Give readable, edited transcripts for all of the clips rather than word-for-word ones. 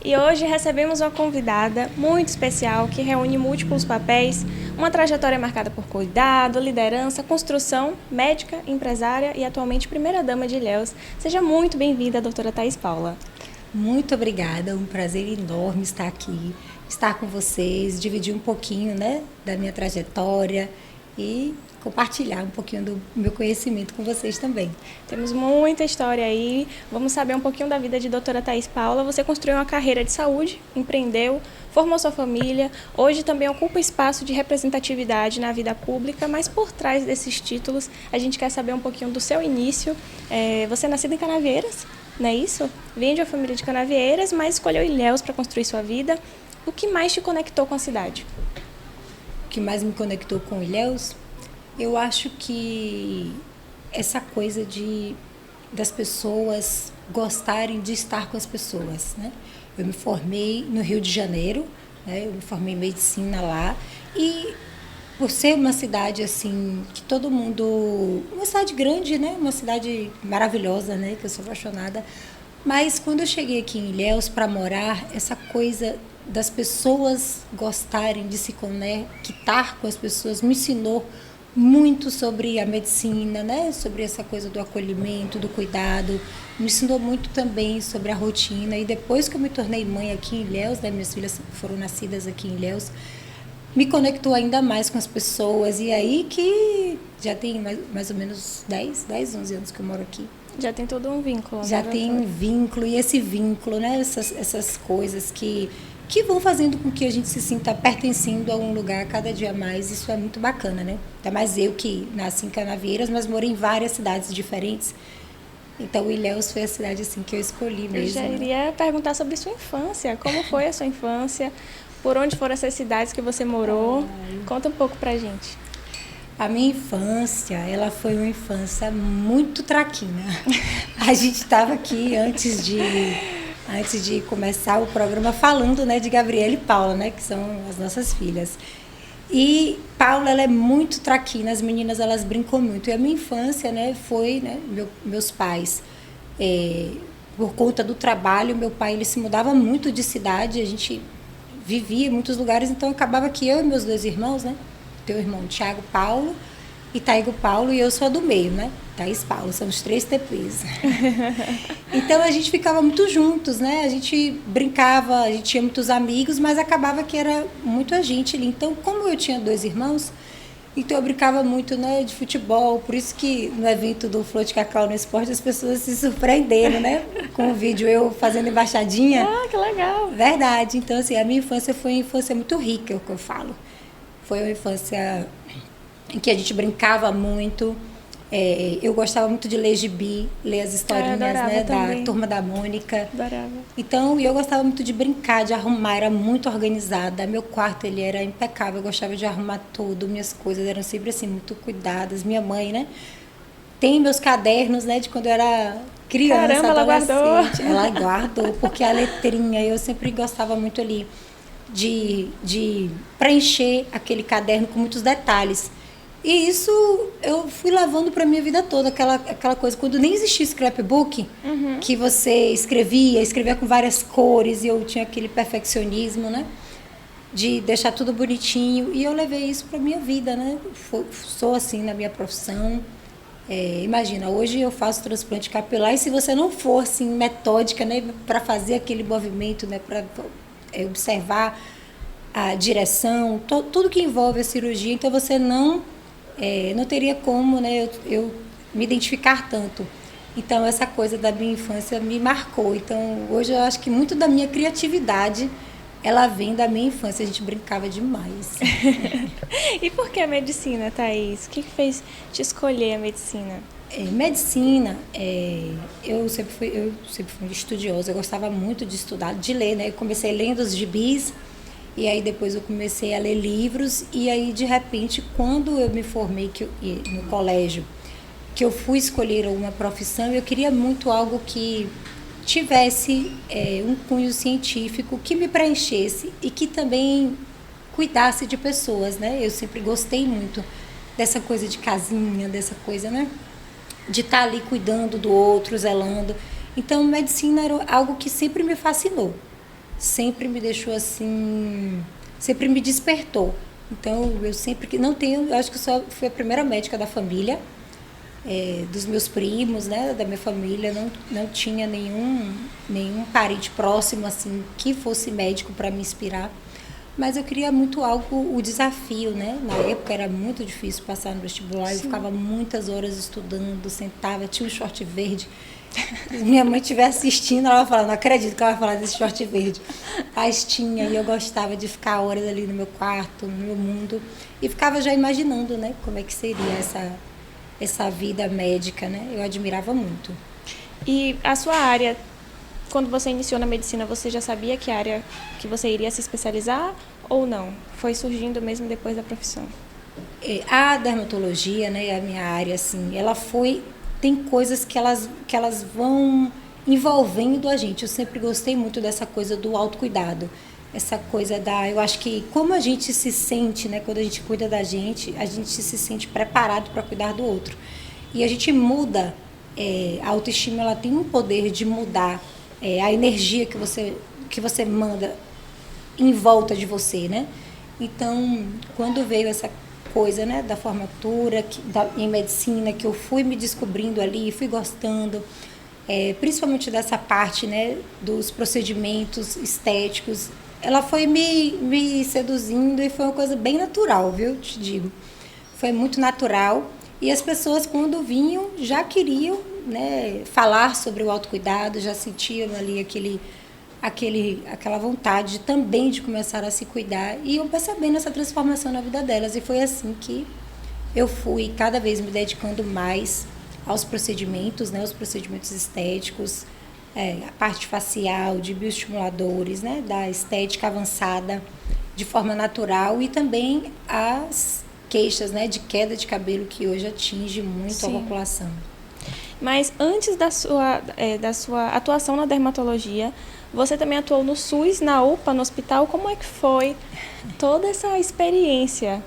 E hoje recebemos uma convidada muito especial que reúne múltiplos papéis, uma trajetória marcada por cuidado, liderança, construção, médica, empresária e atualmente primeira-dama de Ilhéus. Seja muito bem-vinda, doutora Thaís Paula. Muito obrigada, um prazer enorme estar aqui, estar com vocês, dividir um pouquinho, da minha trajetória e compartilhar um pouquinho do meu conhecimento com vocês também. Temos muita história aí, vamos saber um pouquinho da vida de doutora Thaís Paula. Você construiu uma carreira de saúde, empreendeu, formou sua família, hoje também ocupa espaço de representatividade na vida pública, mas por trás desses títulos a gente quer saber um pouquinho do seu início. Você é nascida em Canavieiras, não é isso? Vem de uma família de Canavieiras, mas escolheu Ilhéus para construir sua vida. O que mais te conectou com a cidade? O que mais me conectou com Ilhéus? Eu acho que essa coisa das pessoas gostarem de estar com as pessoas, né? Eu me formei no Rio de Janeiro, né? Eu me formei em medicina lá e por ser uma cidade assim que todo mundo, uma cidade grande, né? Uma cidade maravilhosa, né? Que eu sou apaixonada. Mas quando eu cheguei aqui em Ilhéus para morar, essa coisa das pessoas gostarem de se conectar com as pessoas me ensinou muito sobre a medicina, né? Sobre essa coisa do acolhimento, do cuidado. Me ensinou muito também sobre a rotina. E depois que eu me tornei mãe aqui em Ilhéus, né? Minhas filhas foram nascidas aqui em Ilhéus, me conectou ainda mais com as pessoas. E aí que já tem mais ou menos 10, 11 anos que eu moro aqui. Já tem todo um vínculo. Já tem um vínculo, e esse vínculo, né? Essas coisas que vão fazendo com que a gente se sinta pertencendo a um lugar cada dia mais. Isso é muito bacana, né? Ainda mais eu que nasci em Canavieiras, mas morei em várias cidades diferentes. Então, Ilhéus foi a cidade assim que eu escolhi mesmo. Eu já iria perguntar sobre sua infância. Como foi a sua infância? Por onde foram essas cidades que você morou? Conta um pouco pra gente. A minha infância, ela foi uma infância muito traquina. A gente estava aqui antes de começar o programa falando, né, de Gabriela e Paula, né, que são as nossas filhas. E Paula, ela é muito traquina, as meninas, elas brincam muito. E a minha infância, né, foi, né, meus pais, por conta do trabalho, meu pai, ele se mudava muito de cidade, a gente vivia em muitos lugares, então acabava que eu e meus dois irmãos, né, teu irmão Tiago Paulo e Taigo Paulo, e eu sou a do meio, né? Thaís Paulo, são os 3 TPs. Então a gente ficava muito juntos, né? A gente brincava, a gente tinha muitos amigos, mas acabava que era muita gente ali. Então, como eu tinha 2 irmãos, então eu brincava muito, né, de futebol. Por isso que no evento do Flor de Cacau no Esporte as pessoas se surpreenderam, né? Com o vídeo eu fazendo embaixadinha. Ah, que legal! Verdade. Então, assim, a minha infância foi uma infância muito rica, é o que eu falo. Foi uma infância em que a gente brincava muito. Eu gostava muito de ler gibi, ler as historinhas, né, da Turma da Mônica. Adorava. Então, eu gostava muito de brincar, de arrumar, era muito organizada. Meu quarto, ele era impecável, eu gostava de arrumar tudo, minhas coisas eram sempre assim, muito cuidadas. Minha mãe, né, tem meus cadernos, né, de quando eu era criança, Caramba, adolescente. ela guardou. Ela guardou, porque a letrinha, eu sempre gostava muito ali de preencher aquele caderno com muitos detalhes. E isso eu fui levando para minha vida toda, aquela coisa, quando nem existia scrapbook, que você escrevia com várias cores, e eu tinha aquele perfeccionismo, né, de deixar tudo bonitinho, e eu levei isso para minha vida, né, sou assim na minha profissão. Imagina, hoje eu faço transplante capilar, e se você não for assim metódica, né, para fazer aquele movimento, né, para observar a direção, tudo que envolve a cirurgia, então você não teria como, né, eu me identificar tanto. Então, essa coisa da minha infância me marcou. Então, hoje eu acho que muito da minha criatividade, ela vem da minha infância. A gente brincava demais. E por que a medicina, Thaís? O que fez te escolher a medicina? Medicina, eu sempre fui estudiosa. Eu gostava muito de estudar, de ler, né? Eu comecei lendo os gibis, e aí depois eu comecei a ler livros, e aí de repente, quando eu me formei no colégio, que eu fui escolher uma profissão, eu queria muito algo que tivesse um cunho científico, que me preenchesse e que também cuidasse de pessoas, né? Eu sempre gostei muito dessa coisa de casinha, dessa coisa, né, de estar ali cuidando do outro, zelando. Então, medicina era algo que sempre me fascinou. sempre me deixou assim, sempre me despertou. Então, eu sempre que não tenho, eu acho que só fui a primeira médica da família, dos meus primos, né, da minha família, não tinha nenhum parente próximo assim que fosse médico para me inspirar. Mas eu queria muito o desafio, né? Na época era muito difícil passar no vestibular, eu ficava muitas horas estudando, sentava, tinha um short verde. Se minha mãe estiver assistindo, ela vai falar, não acredito que ela vai falar desse short verde. Mas tinha, e eu gostava de ficar horas ali no meu quarto, no meu mundo, e ficava já imaginando, né, como é que seria essa vida médica, né? Eu admirava muito. E a sua área, quando você iniciou na medicina, você já sabia que área que você iria se especializar ou não? Foi surgindo mesmo depois da profissão? A dermatologia, né, a minha área, assim, tem coisas que elas vão envolvendo a gente. Eu sempre gostei muito dessa coisa do autocuidado. Essa coisa eu acho que como a gente se sente, né, quando a gente cuida da gente, a gente se sente preparado para cuidar do outro. E a gente muda, a autoestima ela tem um poder de mudar a energia que você manda em volta de você, né? Então, quando veio essa coisa, né, da formatura em medicina, que eu fui me descobrindo ali, fui gostando, principalmente dessa parte, né, dos procedimentos estéticos, ela foi me seduzindo e foi uma coisa bem natural, viu? Te digo. Foi muito natural e as pessoas, quando vinham, já queriam, né, falar sobre o autocuidado, já sentiam ali aquela vontade também de começar a se cuidar e eu percebendo essa transformação na vida delas. E foi assim que eu fui cada vez me dedicando mais aos procedimentos, né, aos procedimentos estéticos, a parte facial, de bioestimuladores, né, da estética avançada de forma natural e também as queixas, né, de queda de cabelo que hoje atinge muito Sim. a população. Mas antes da sua atuação na dermatologia, você também atuou no SUS, na UPA, no hospital. Como é que foi toda essa experiência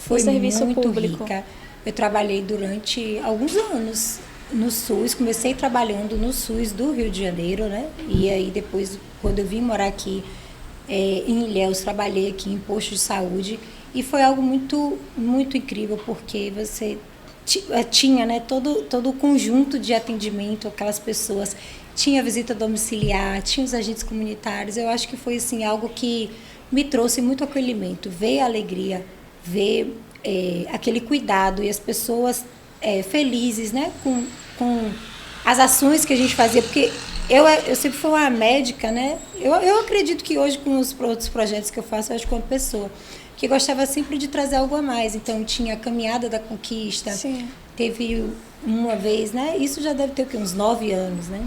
no serviço muito público? Rica. Eu trabalhei durante alguns anos no SUS, comecei trabalhando no SUS do Rio de Janeiro, né? E aí depois, quando eu vim morar aqui em Ilhéus, trabalhei aqui em posto de saúde e foi algo muito, muito incrível, porque você tinha, né, todo o conjunto de atendimento, aquelas pessoas, tinha visita domiciliar, tinha os agentes comunitários. Eu acho que foi assim, algo que me trouxe muito acolhimento, ver a alegria, ver aquele cuidado e as pessoas felizes, né, com as ações que a gente fazia, porque eu sempre fui uma médica, né, eu acredito que hoje com os outros projetos que eu faço, eu acho que uma pessoa que gostava sempre de trazer algo a mais. Então tinha a caminhada da conquista. Sim. Teve uma vez, né, isso já deve ter uns 9 anos, né,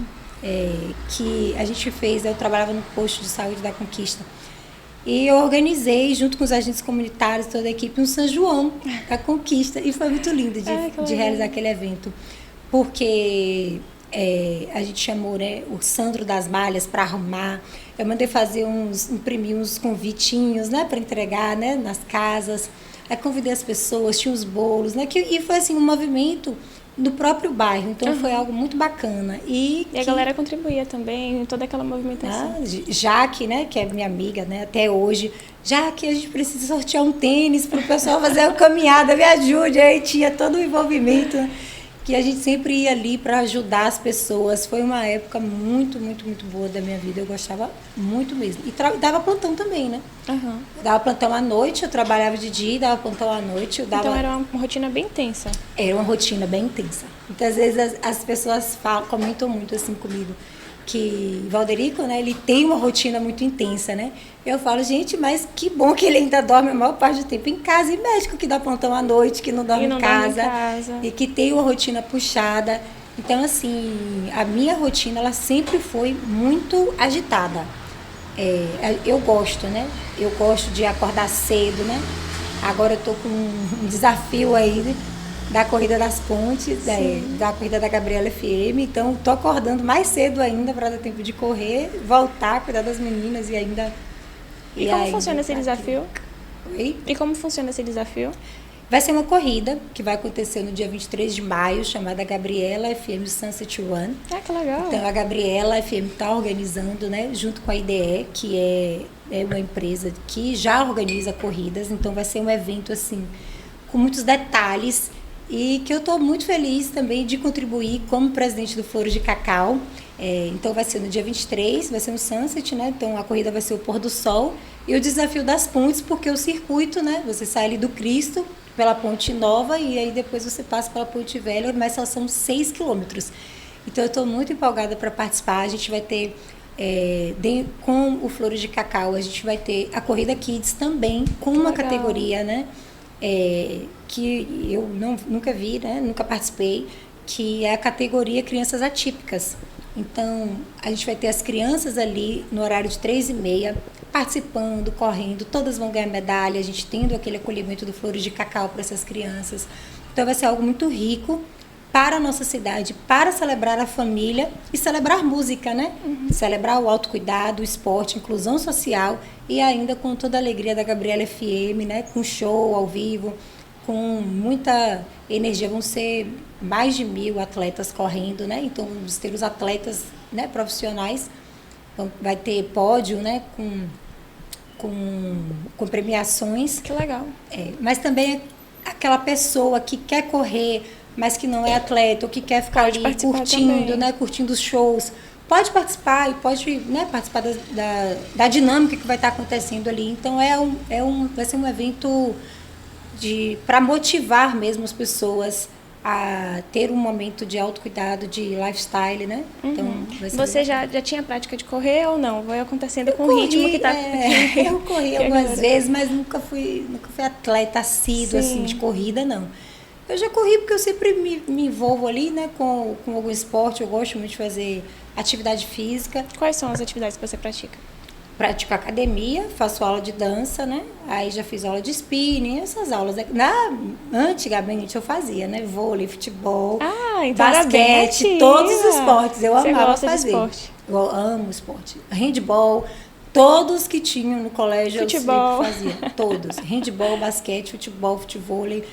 que a gente fez, eu trabalhava no posto de saúde da Conquista. E eu organizei, junto com os agentes comunitários, toda a equipe, um São João da Conquista. E foi muito lindo de realizar aquele evento. Porque a gente chamou, né, o Sandro das Malhas para arrumar. Eu mandei imprimir uns convitinhos, né, para entregar, né, nas casas. Aí convidei as pessoas, tinha os bolos, né, e foi assim um movimento do próprio bairro. Então foi algo muito bacana. E a galera contribuía também em toda aquela movimentação. Jaque, né, que é minha amiga, né, até hoje. Jaque, a gente precisa sortear um tênis para o pessoal fazer a caminhada, me ajude. Aí tinha todo o envolvimento, que a gente sempre ia ali para ajudar as pessoas. Foi uma época muito, muito, muito boa da minha vida. Eu gostava muito mesmo. E dava plantão também, né? Uhum. Dava plantão à noite, eu trabalhava de dia e dava plantão à noite. Então era uma rotina bem intensa. Era uma rotina bem intensa. Muitas vezes as pessoas comentam muito assim comigo, que Valderico, né, ele tem uma rotina muito intensa, né? Eu falo, gente, mas que bom que ele ainda dorme a maior parte do tempo em casa, e médico que dá plantão à noite, que não dorme em casa, e que tem uma rotina puxada. Então, assim, a minha rotina, ela sempre foi muito agitada. Eu gosto, né? Eu gosto de acordar cedo, né? Agora eu tô com um desafio aí, da Corrida das Pontes, da Corrida da Gabriela FM. Então, estou acordando mais cedo ainda para dar tempo de correr, voltar, cuidar das meninas e ainda... E como funciona esse desafio? Oi? E como funciona esse desafio? Vai ser uma corrida que vai acontecer no dia 23 de maio, chamada Gabriela FM Sunset Run. Ah, que legal. Então, a Gabriela FM está organizando, né, junto com a IDE, que é uma empresa que já organiza corridas. Então, vai ser um evento, assim, com muitos detalhes e que eu estou muito feliz também de contribuir como presidente do Foro de Cacau. Então, vai ser no dia 23, vai ser no Sunset, né? Então, a corrida vai ser o pôr do sol e o desafio das pontes, porque o circuito, né? Você sai ali do Cristo, pela Ponte Nova, e aí depois você passa pela Ponte Velha, mas só são 6 quilômetros. Então, eu estou muito empolgada para participar. A gente vai ter, com o Flores de Cacau, a gente vai ter a Corrida Kids também, com uma categoria, né? Que eu nunca vi, né? Nunca participei, que é a categoria Crianças Atípicas. Então, a gente vai ter as crianças ali no horário de 3h30, participando, correndo, todas vão ganhar medalha, a gente tendo aquele acolhimento do Flores de Cacau para essas crianças. Então vai ser algo muito rico para a nossa cidade, para celebrar a família e celebrar música, né? Celebrar o autocuidado, o esporte, inclusão social e ainda com toda a alegria da Gabriela FM, né? Com show ao vivo, com muita energia. Vão ser mais de 1.000 atletas correndo, né? Então vamos ter os atletas, né, profissionais. Vai ter pódio, né, com premiações. Que legal. Mas também aquela pessoa que quer correr, mas que não é atleta, ou que quer ficar ali curtindo, né, curtindo os shows, pode participar e pode, né, participar da dinâmica que vai estar acontecendo ali. Então vai ser um evento para motivar mesmo as pessoas a ter um momento de autocuidado, de lifestyle, né? Então, você já tinha prática de correr ou não? Vai acontecendo com o ritmo que está... Eu corri algumas vezes, mas nunca fui atleta assíduo, assim, de corrida, não. Eu já corri porque eu sempre me envolvo ali, né, com algum esporte. Eu gosto muito de fazer atividade física. Quais são as atividades que você pratica? Pratico academia, faço aula de dança, né? Aí já fiz aula de spinning, essas aulas. Antigamente eu fazia, né? Vôlei, futebol, então basquete, todos os esportes. Eu amava fazer. De esporte? Eu amo esporte. Handball, todos que tinham no colégio futebol. Eu sempre fazia. Todos. Handball, basquete, futebol, futevôlei.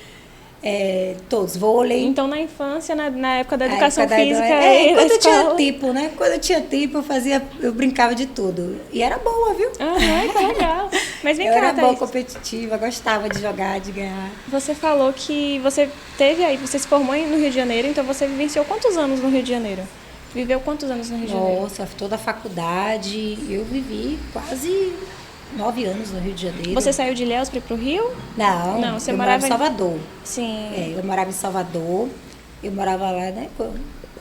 Todos, vôlei. Então, na infância, na época da educação física... Quando eu tinha tempo, né? Quando eu tinha tempo, eu brincava de tudo. E era boa, viu? Que legal. Mas vem cá, era boa, Thaís, competitiva, gostava de jogar, de ganhar. Você falou que você você se formou no Rio de Janeiro, então você vivenciou quantos anos no Rio de Janeiro? Viveu quantos anos no Rio de Janeiro? Nossa, toda a faculdade, eu vivi quase 9 anos no Rio de Janeiro. Você saiu de Ilhéus para ir pro Rio? Não, você eu morava em Salvador. Sim. Eu morava em Salvador, eu morava lá, né, com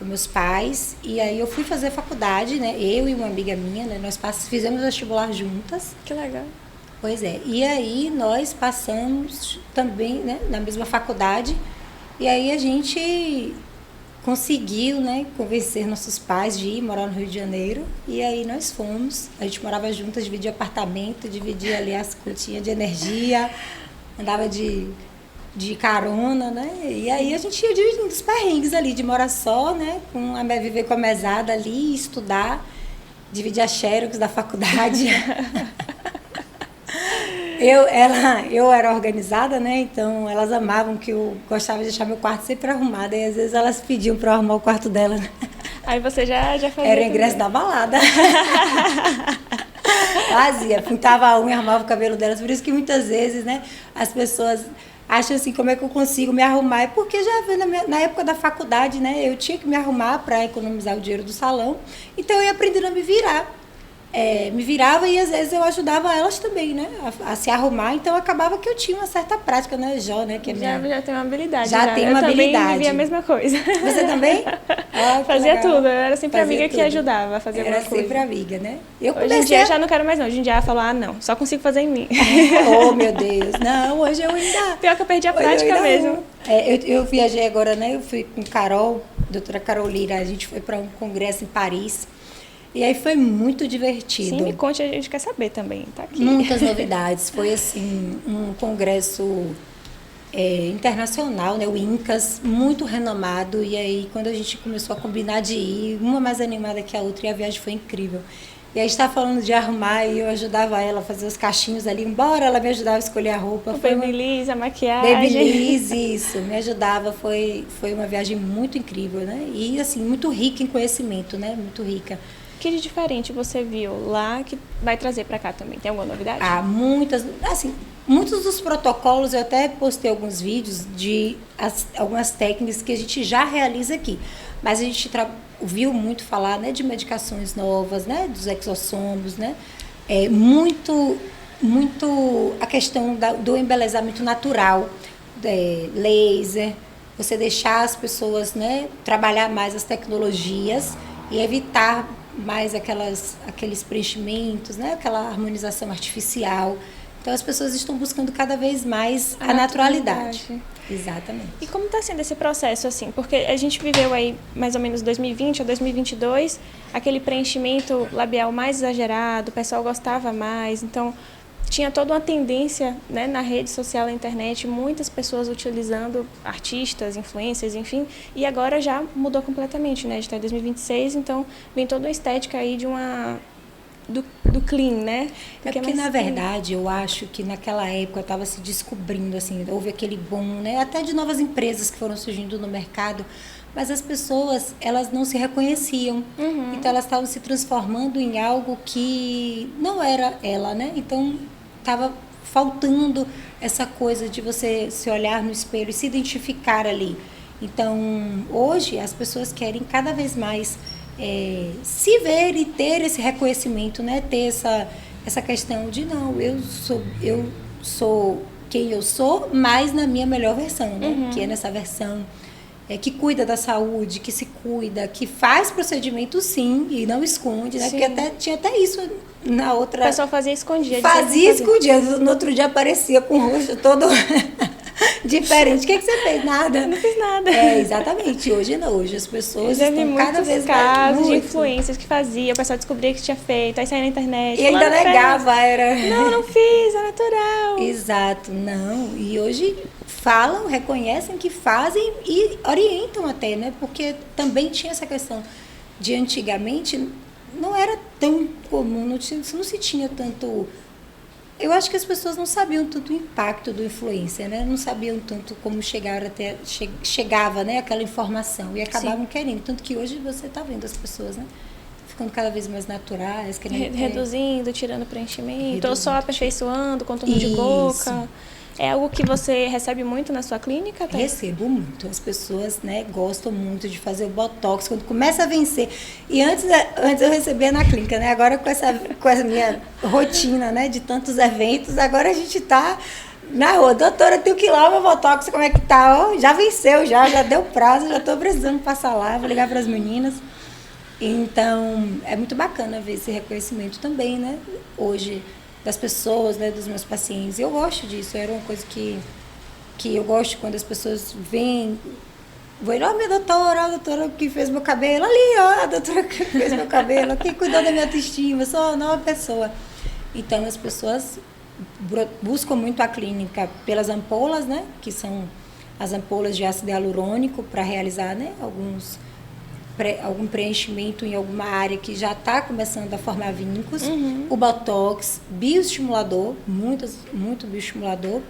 meus pais, e aí eu fui fazer faculdade, né, eu e uma amiga minha, né, nós fizemos vestibular juntas. Que legal. Pois é, e aí nós passamos também, né, na mesma faculdade, e aí a gente conseguiu, né, convencer nossos pais de ir morar no Rio de Janeiro, e aí nós fomos. A gente morava juntas, dividia apartamento, dividia ali as continhas de energia, andava de carona, né, e aí a gente ia dividindo os perrengues ali, de morar só, né, viver com a mesada ali, estudar, dividir a xerox da faculdade. Eu era organizada, né? Então elas amavam que eu gostava de deixar meu quarto sempre arrumado. E às vezes elas pediam para eu arrumar o quarto dela. Aí você já fazia. Era o ingresso da balada. Fazia, pintava a unha, arrumava o cabelo delas. Por isso que muitas vezes, né, as pessoas acham assim, como é que eu consigo me arrumar? É porque já na época da faculdade, né, eu tinha que me arrumar para economizar o dinheiro do salão. Então eu ia aprendendo a me virar. Me virava e às vezes eu ajudava elas também, né, a se arrumar. Então acabava que eu tinha uma certa prática, né, né, que já tem uma habilidade. Já tem uma habilidade. Eu também vivia a mesma coisa. Você também? Fazia tudo. Eu era sempre amiga que ajudava a fazer alguma coisa. Era sempre amiga, né? Hoje em dia eu já não quero mais não. Hoje em dia eu falo, não, só consigo fazer em mim. Oh, meu Deus. Não, hoje eu ainda... Pior que eu perdi a prática mesmo. Eu viajei agora, né, eu fui com doutora Carol Lira, a gente foi para um congresso em Paris. E aí foi muito divertido. Sim, me conte, a gente quer saber também, tá aqui. Muitas novidades. Foi, assim, um congresso internacional, né? O INCAS, muito renomado. E aí, quando a gente começou a combinar de ir, uma mais animada que a outra, e a viagem foi incrível. E aí está falando de arrumar e eu ajudava ela a fazer os cachinhos ali, embora ela me ajudava a escolher a roupa. O babyliss, a maquiagem. Babyliss, isso, me ajudava, foi uma viagem muito incrível, né? E assim, muito rica em conhecimento, né? Muito rica. O que de diferente você viu lá que vai trazer para cá também? Tem alguma novidade? Muitos dos protocolos, eu até postei alguns vídeos de algumas técnicas que a gente já realiza aqui. Mas a gente ouviu muito falar, né, de medicações novas, né, dos exossomos, né? Muito a questão do embelezamento natural, laser, você deixar as pessoas, né, trabalhar mais as tecnologias e evitar mais aqueles preenchimentos, né, aquela harmonização artificial. Então, as pessoas estão buscando cada vez mais a naturalidade. Exatamente. E como está sendo esse processo, assim? Porque a gente viveu aí, mais ou menos 2020 a 2022, aquele preenchimento labial mais exagerado, o pessoal gostava mais, então tinha toda uma tendência, né, na rede social, na internet, muitas pessoas utilizando artistas, influencers, enfim, e agora já mudou completamente, né? A gente está em 2026, então vem toda uma estética aí do clean, né? Porque na verdade, eu acho que naquela época estava se descobrindo, assim, houve aquele boom, né? Até de novas empresas que foram surgindo no mercado, mas as pessoas, elas não se reconheciam. Então, elas estavam se transformando em algo que não era ela, né? Então, estava faltando essa coisa de você se olhar no espelho e se identificar ali. Então, hoje, as pessoas querem cada vez mais se ver e ter esse reconhecimento, né? Ter essa questão de não, eu sou quem eu sou, mas na minha melhor versão, né? Que é nessa versão que cuida da saúde, que se cuida, que faz procedimento sim e não esconde, né? Sim. Porque tinha até isso na outra. O pessoal fazia escondido. Fazia escondido, no outro dia aparecia com o rosto todo diferente. O que você fez? Nada. Eu não fiz nada. Exatamente. Hoje não. Hoje as pessoas estão cada vez mais... casos de influências que fazia, o pessoal descobria que tinha feito, aí saía na internet. E ainda negava, Não fiz, é natural. Exato, não. E hoje falam, reconhecem que fazem e orientam até, né? Porque também tinha essa questão de antigamente não era tão comum, não se tinha tanto... Eu acho que as pessoas não sabiam tanto o impacto do influencer, né? Não sabiam tanto como chegava, né, aquela informação e acabavam querendo. Tanto que hoje você está vendo as pessoas, né? Ficando cada vez mais naturais. Reduzindo, tirando preenchimento, ou só aperfeiçoando, contorno de boca. É algo que você recebe muito na sua clínica? Tá? Recebo muito. As pessoas, né, gostam muito de fazer o botox quando começa a vencer. E antes eu recebia na clínica, né? Agora com essa minha rotina, né, de tantos eventos, agora a gente está na rua. Doutora, tenho que ir lá, o meu botox, como é que tá? Oh, já venceu, já deu prazo, já estou precisando passar lá, vou ligar para as meninas. Então, é muito bacana ver esse reconhecimento também, né? Hoje, das pessoas, né, dos meus pacientes. Eu gosto disso, era uma coisa que eu gosto quando as pessoas vêm, vou ir, minha doutora, a doutora que fez meu cabelo, ali, ó, a doutora que fez meu cabelo, quem cuidou da minha autoestima, sou uma nova pessoa. Então, as pessoas buscam muito a clínica pelas ampolas, né, que são as ampolas de ácido hialurônico para realizar, né, algum preenchimento em alguma área que já está começando a formar vincos, o botox, bioestimulador, muito bioestimulador,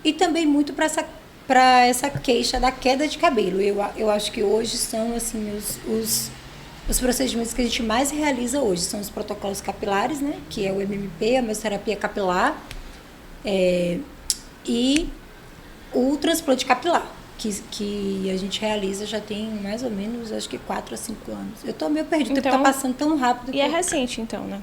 e também muito para essa queixa da queda de cabelo. Eu acho que hoje são assim, os procedimentos que a gente mais realiza hoje, são os protocolos capilares, né, que é o MMP, a mesoterapia capilar, e o transplante capilar. Que a gente realiza já tem mais ou menos, acho que 4 a 5 anos. Eu estou meio perdida, porque está passando tão rápido. E é recente, então, né?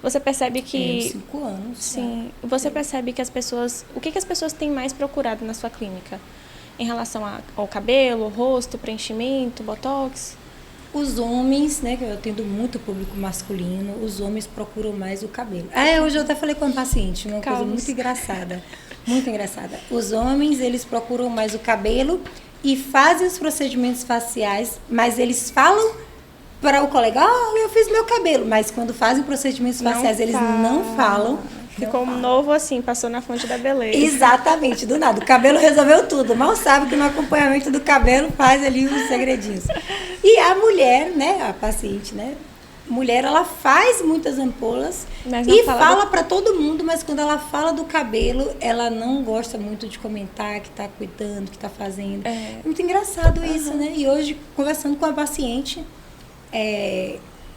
Você percebe que... 5 anos. Sim. Você percebe que as pessoas... O que as pessoas têm mais procurado na sua clínica? Em relação ao cabelo, rosto, preenchimento, botox? Os homens, né, que eu atendo muito público masculino, os homens procuram mais o cabelo. Hoje eu até falei com uma paciente, uma coisa muito engraçada. Muito engraçada. Os homens, eles procuram mais o cabelo e fazem os procedimentos faciais, mas eles falam para o colega, eu fiz meu cabelo. Mas quando fazem procedimentos faciais, eles não falam. Ficou novo assim, passou na fonte da beleza. Exatamente, do nada. O cabelo resolveu tudo. Mal sabe que no acompanhamento do cabelo faz ali os segredinhos. E a mulher, né, a paciente, né, mulher, ela faz muitas ampolas Mas e fala fala para todo mundo, mas quando ela fala do cabelo, ela não gosta muito de comentar que está cuidando, que está fazendo. É muito engraçado isso, né? E hoje, conversando com a paciente,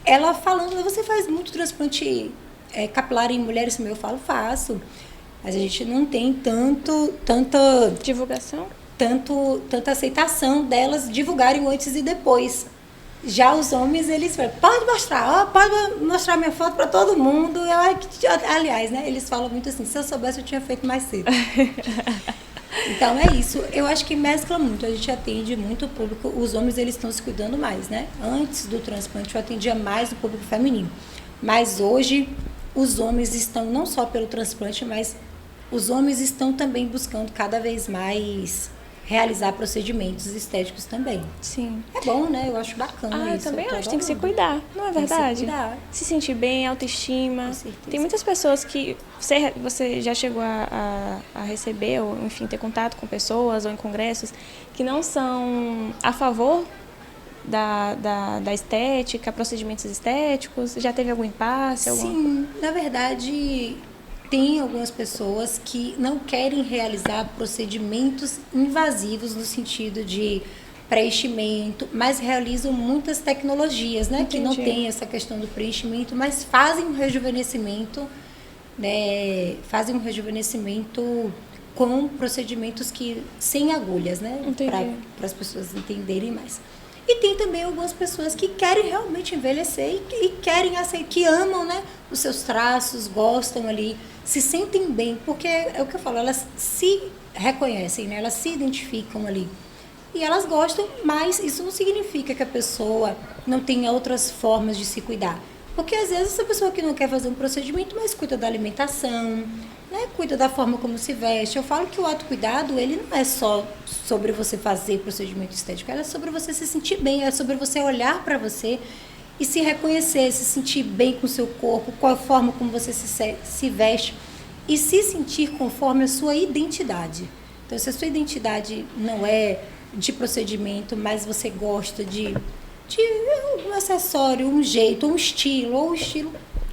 ela falando, você faz muito transplante capilar em mulheres? Eu falo, faço. Mas a gente não tem tanta divulgação? Tanta aceitação delas divulgarem o antes e depois. Já os homens, eles falam, pode mostrar minha foto para todo mundo. Aliás, né, eles falam muito assim, se eu soubesse eu tinha feito mais cedo. Então é isso, eu acho que mescla muito, a gente atende muito o público, os homens eles estão se cuidando mais, né? Antes do transplante eu atendia mais o público feminino, mas hoje os homens estão, não só pelo transplante, mas os homens estão também buscando cada vez mais realizar procedimentos estéticos também. Sim. É bom, né? Eu acho bacana isso. Eu também acho, tem que se cuidar, não é verdade? Se sentir bem, autoestima. Tem muitas pessoas que você já chegou a receber, ou enfim, ter contato com pessoas ou em congressos que não são a favor da estética, procedimentos estéticos. Já teve algum impasse? Sim, na verdade, tem algumas pessoas que não querem realizar procedimentos invasivos no sentido de preenchimento, mas realizam muitas tecnologias, né? Que não tem essa questão do preenchimento, mas fazem um rejuvenescimento, né? Fazem um rejuvenescimento com procedimentos sem agulhas, né? Para as pessoas entenderem mais. E tem também algumas pessoas que querem realmente envelhecer e querem aceitar, que amam, né, os seus traços, gostam ali, se sentem bem, porque é o que eu falo, elas se reconhecem, né, elas se identificam ali. E elas gostam, mas isso não significa que a pessoa não tenha outras formas de se cuidar. Porque às vezes essa pessoa que não quer fazer um procedimento, mas cuida da alimentação, né, cuida da forma como se veste. Eu falo que o autocuidado, ele não é só sobre você fazer procedimento estético, é sobre você se sentir bem, é sobre você olhar para você e se reconhecer, se sentir bem com o seu corpo, qual a forma como você se veste e se sentir conforme a sua identidade. Então, se a sua identidade não é de procedimento, mas você gosta de um acessório, um jeito, um estilo,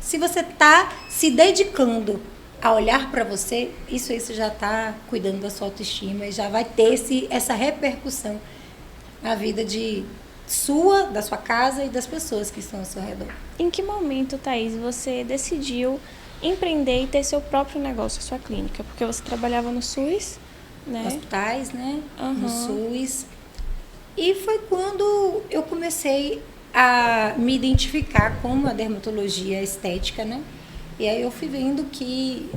se você está se dedicando a olhar para você, isso aí você já está cuidando da sua autoestima e já vai ter essa repercussão na vida da sua casa e das pessoas que estão ao seu redor. Em que momento, Thaís, você decidiu empreender e ter seu próprio negócio, sua clínica? Porque você trabalhava no SUS, né? Hospitais, né? No SUS. E foi quando eu comecei a me identificar com a dermatologia estética, né? E aí eu fui vendo que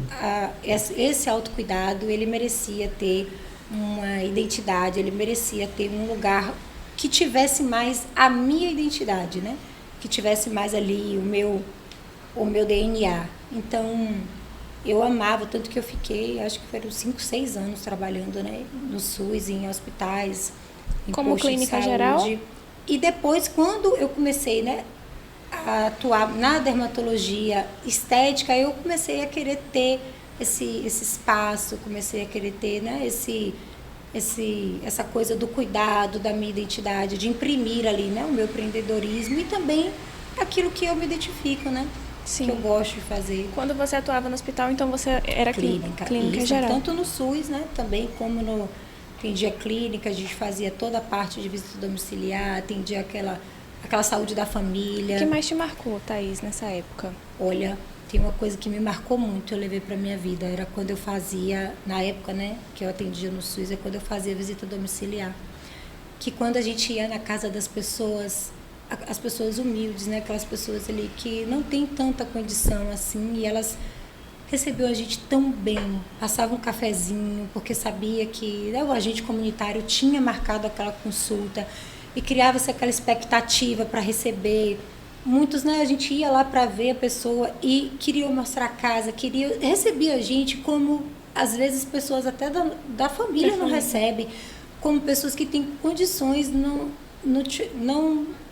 esse autocuidado, ele merecia ter uma identidade, ele merecia ter um lugar que tivesse mais a minha identidade, né? Que tivesse mais ali o meu DNA. Então, eu amava, tanto que eu fiquei, acho que foram 5, 6 anos trabalhando, né? No SUS, em hospitais, em como postos clínica de saúde. Geral? E depois, quando eu comecei, né, a atuar na dermatologia estética, eu comecei a querer ter esse espaço, comecei a querer ter, né, essa coisa do cuidado da minha identidade, de imprimir ali, né, o meu empreendedorismo e também aquilo que eu me identifico, né? Sim. Que eu gosto de fazer. Quando você atuava no hospital, então você era clínica isso, geral? Tanto no SUS, né, também como atendia clínica, a gente fazia toda a parte de visita domiciliar, atendia aquela saúde da família. O que mais te marcou, Thaís, nessa época? Olha, tem uma coisa que me marcou muito, eu levei para minha vida, era quando eu fazia, na época, né, que eu atendia no SUS, é quando eu fazia visita domiciliar. Que quando a gente ia na casa das pessoas, as pessoas humildes, né, aquelas pessoas ali que não tem tanta condição assim, e elas recebiam a gente tão bem, passavam um cafezinho, porque sabia que, né, o agente comunitário tinha marcado aquela consulta, e criava-se aquela expectativa para receber. Muitos, né, a gente ia lá para ver a pessoa e queria mostrar a casa, recebia a gente como, às vezes, pessoas até da família não recebem, como pessoas que têm condições, não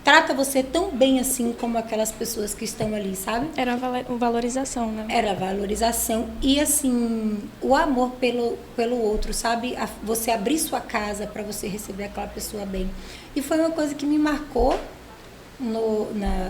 trata você tão bem assim como aquelas pessoas que estão ali, sabe? Era uma valorização, né? Era valorização e, assim, o amor pelo outro, sabe? Você abrir sua casa para você receber aquela pessoa bem. E foi uma coisa que me marcou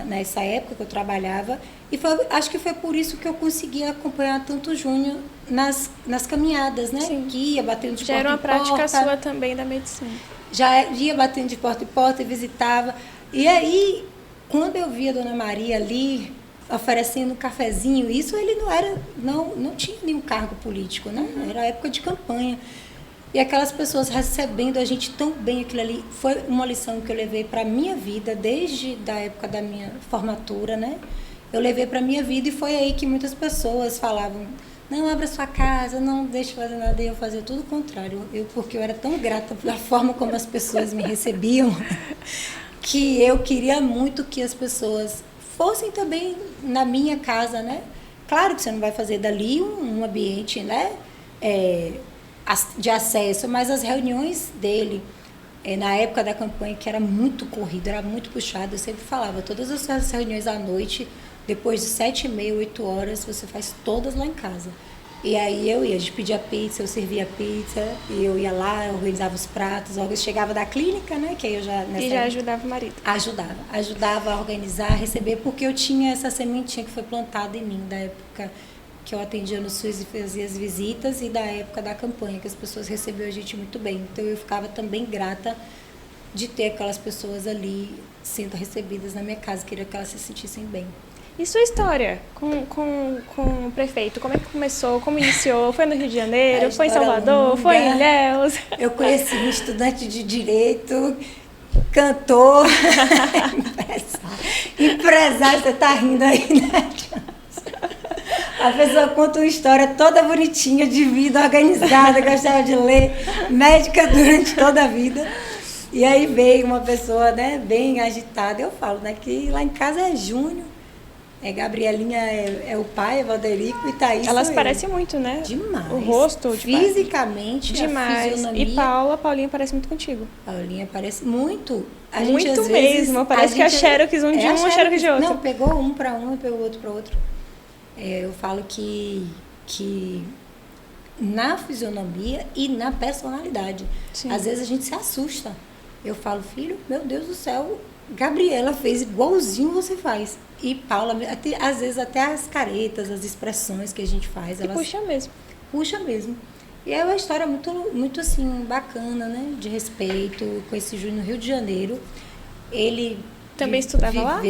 nessa época que eu trabalhava, e acho que foi por isso que eu consegui acompanhar tanto o Júnior nas caminhadas, né? Sim. Que ia batendo de Já porta era uma em porta. prática sua também da medicina. Já ia batendo de porta em porta e visitava. E aí, quando eu via a Dona Maria ali oferecendo um cafezinho, isso ele não tinha nenhum cargo político, né? Era época de campanha. E aquelas pessoas recebendo a gente tão bem, aquilo ali foi uma lição que eu levei para a minha vida, desde a época da minha formatura, né? Eu levei para a minha vida, e foi aí que muitas pessoas falavam: não, abra sua casa, não deixe fazer nada. E eu fazia tudo o contrário, porque eu era tão grata pela forma como as pessoas me recebiam, que eu queria muito que as pessoas fossem também na minha casa, né? Claro que você não vai fazer dali um ambiente, né? De acesso, mas as reuniões dele, na época da campanha, que era muito corrida, era muito puxado, eu sempre falava, todas as reuniões à noite, depois de 7h30, 8 horas, você faz todas lá em casa. E aí a gente pedia pizza, eu servia pizza, e eu ia lá, eu organizava os pratos, eu chegava da clínica, né, que aí eu já... E já ajudava o marido? Ajudava a organizar, a receber, porque eu tinha essa sementinha que foi plantada em mim, da época que eu atendia no SUS e fazia as visitas, e da época da campanha, que as pessoas recebiam a gente muito bem. Então eu ficava também grata de ter aquelas pessoas ali sendo recebidas na minha casa, queria que elas se sentissem bem. E sua história com o prefeito? Como é que começou? Como iniciou? Foi no Rio de Janeiro? Foi em Salvador? Longa. Foi em Ilhéus? Eu conheci um estudante de Direito, cantor, empresário. Você tá rindo aí, né? A pessoa conta uma história toda bonitinha, de vida organizada, gostava de ler, médica durante toda a vida. E aí veio uma pessoa, né, bem agitada. Eu falo, né, que lá em casa é Júnior, Gabrielinha é o pai, é Valderico, e Thaís. Elas parecem muito, né? Demais. O rosto, fisicamente, demais. A fisionomia. E Paulinha parece muito contigo. Paulinha parece muito. Muito mesmo. Parece que a Xerox um de um, a Xerox de outro. Não, pegou um para um e pegou o outro para outro. Eu falo que na fisionomia e na personalidade. Sim. Às vezes a gente se assusta. Eu falo, filho, meu Deus do céu, Gabriela fez igualzinho você faz. E Paula, às vezes até as caretas, as expressões que a gente faz. Elas puxa mesmo. Puxa mesmo. E é uma história muito, muito assim, bacana, né? De respeito. Com esse Júnior no Rio de Janeiro. Ele também estudava lá?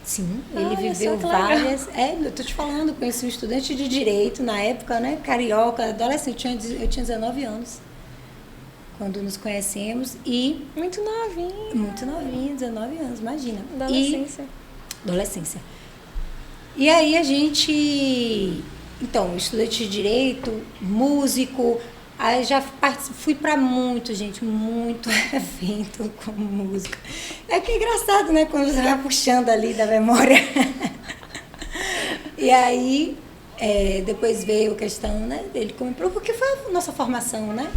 Sim, ele viveu várias... eu tô te falando, conheci um estudante de Direito na época, né? Carioca, adolescente, eu tinha 19 anos. Quando nos conhecemos e... Muito novinha. Muito novinha, 19 anos, imagina. Adolescência. E aí a gente... Então, estudante de Direito, músico... Aí já fui para muito evento com música. É que é engraçado, né? Quando você vai puxando ali da memória. E aí, depois veio a questão, né, dele como porque foi a nossa formação, né?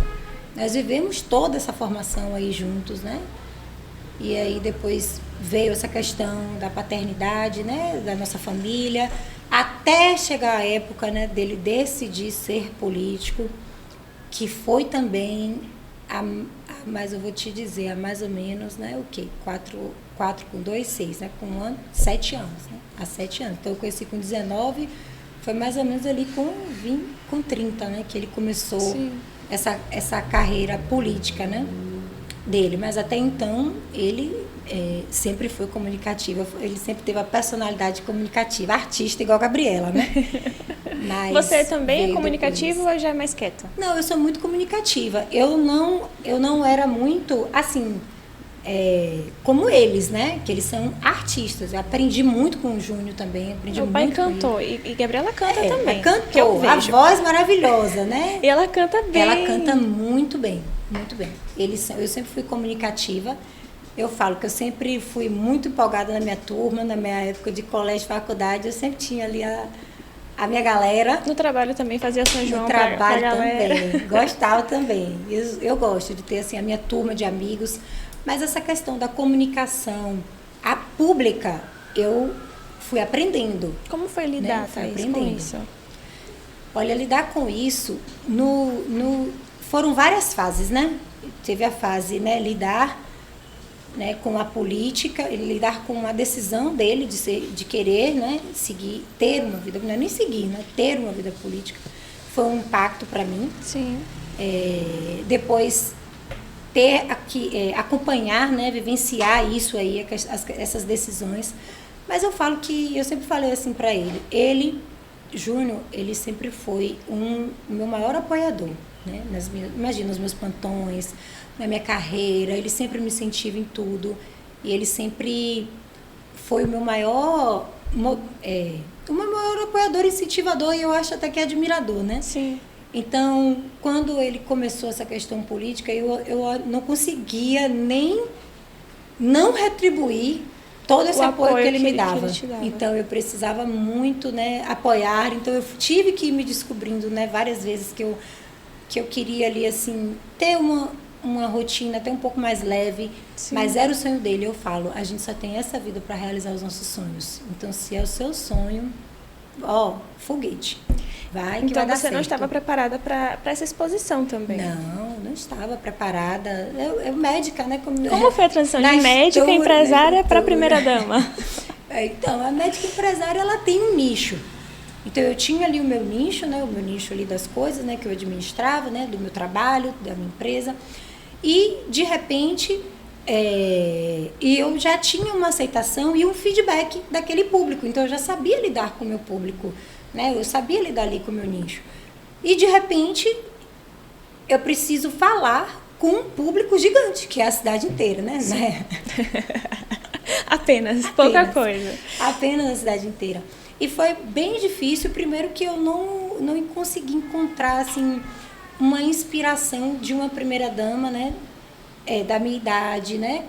Nós vivemos toda essa formação aí juntos, né? E aí depois veio essa questão da paternidade, né? Da nossa família. Até chegar a época, né, dele decidir ser político. Que foi também, mas eu vou te dizer, há mais ou menos, né, 4 com 2, 6, né, com 7 anos, né, há 7 anos. Então eu conheci com 19, foi mais ou menos ali com 30, né, que ele começou essa carreira política, né, dele. Mas até então ele sempre foi comunicativo, ele sempre teve a personalidade comunicativa, artista igual a Gabriela, né? Mas você também é comunicativa ou já é mais quieta? Não, eu sou muito comunicativa. Eu não era muito, assim, como eles, né? Que eles são artistas. Eu aprendi muito com o Júnior também. Meu pai cantou e Gabriela canta também. Cantou, a voz maravilhosa, né? E ela canta bem. Ela canta muito bem, muito bem. Eu sempre fui comunicativa. Eu falo que eu sempre fui muito empolgada na minha turma, na minha época de colégio e faculdade. Eu sempre tinha ali a minha galera. No trabalho também fazia São João. No trabalho também. Gostava também. Eu gosto de ter assim, a minha turma de amigos. Mas essa questão da comunicação, a pública, eu fui aprendendo. Como foi lidar, Thaís, com isso? Olha, lidar com isso, foram várias fases, né? Teve a fase, né, lidar né, com a política, ele lidar com a decisão dele de querer, né, seguir, ter uma vida, não é nem seguir, né, ter uma vida política, foi um impacto para mim. Sim. Depois acompanhar, né, vivenciar isso aí, essas decisões. Mas eu sempre falei assim para ele, Júnior, ele sempre foi o meu maior apoiador, né, imagina os meus plantões, na minha carreira, ele sempre me incentiva em tudo, e ele sempre foi o meu maior apoiador, incentivador, e eu acho até que admirador, né? Sim. Então, quando ele começou essa questão política, eu não conseguia nem não retribuir todo esse apoio que ele me dava. Então, eu precisava muito, né, apoiar. Então, eu tive que ir me descobrindo, né, várias vezes que eu queria ali, assim, ter uma rotina até um pouco mais leve. Sim. Mas era o sonho dele. Eu falo, a gente só tem essa vida para realizar os nossos sonhos. Então, se é o seu sonho, foguete. Vai que então vai dar você não certo. Estava preparada para essa exposição também? Não estava preparada. Eu médica, né? Como foi a transição de médica empresária para primeira-dama? Então, a médica empresária, ela tem um nicho. Então, eu tinha ali o meu nicho, né? O meu nicho ali das coisas, né? Que eu administrava, né? Do meu trabalho, da minha empresa. E, de repente, eu já tinha uma aceitação e um feedback daquele público. Então, eu já sabia lidar com o meu público, né? Eu sabia lidar ali com o meu nicho. E, de repente, eu preciso falar com um público gigante, que é a cidade inteira, né? Apenas, pouca coisa. Apenas a cidade inteira. E foi bem difícil, primeiro que eu não consegui encontrar, assim, uma inspiração de uma primeira-dama, né? Da minha idade, né?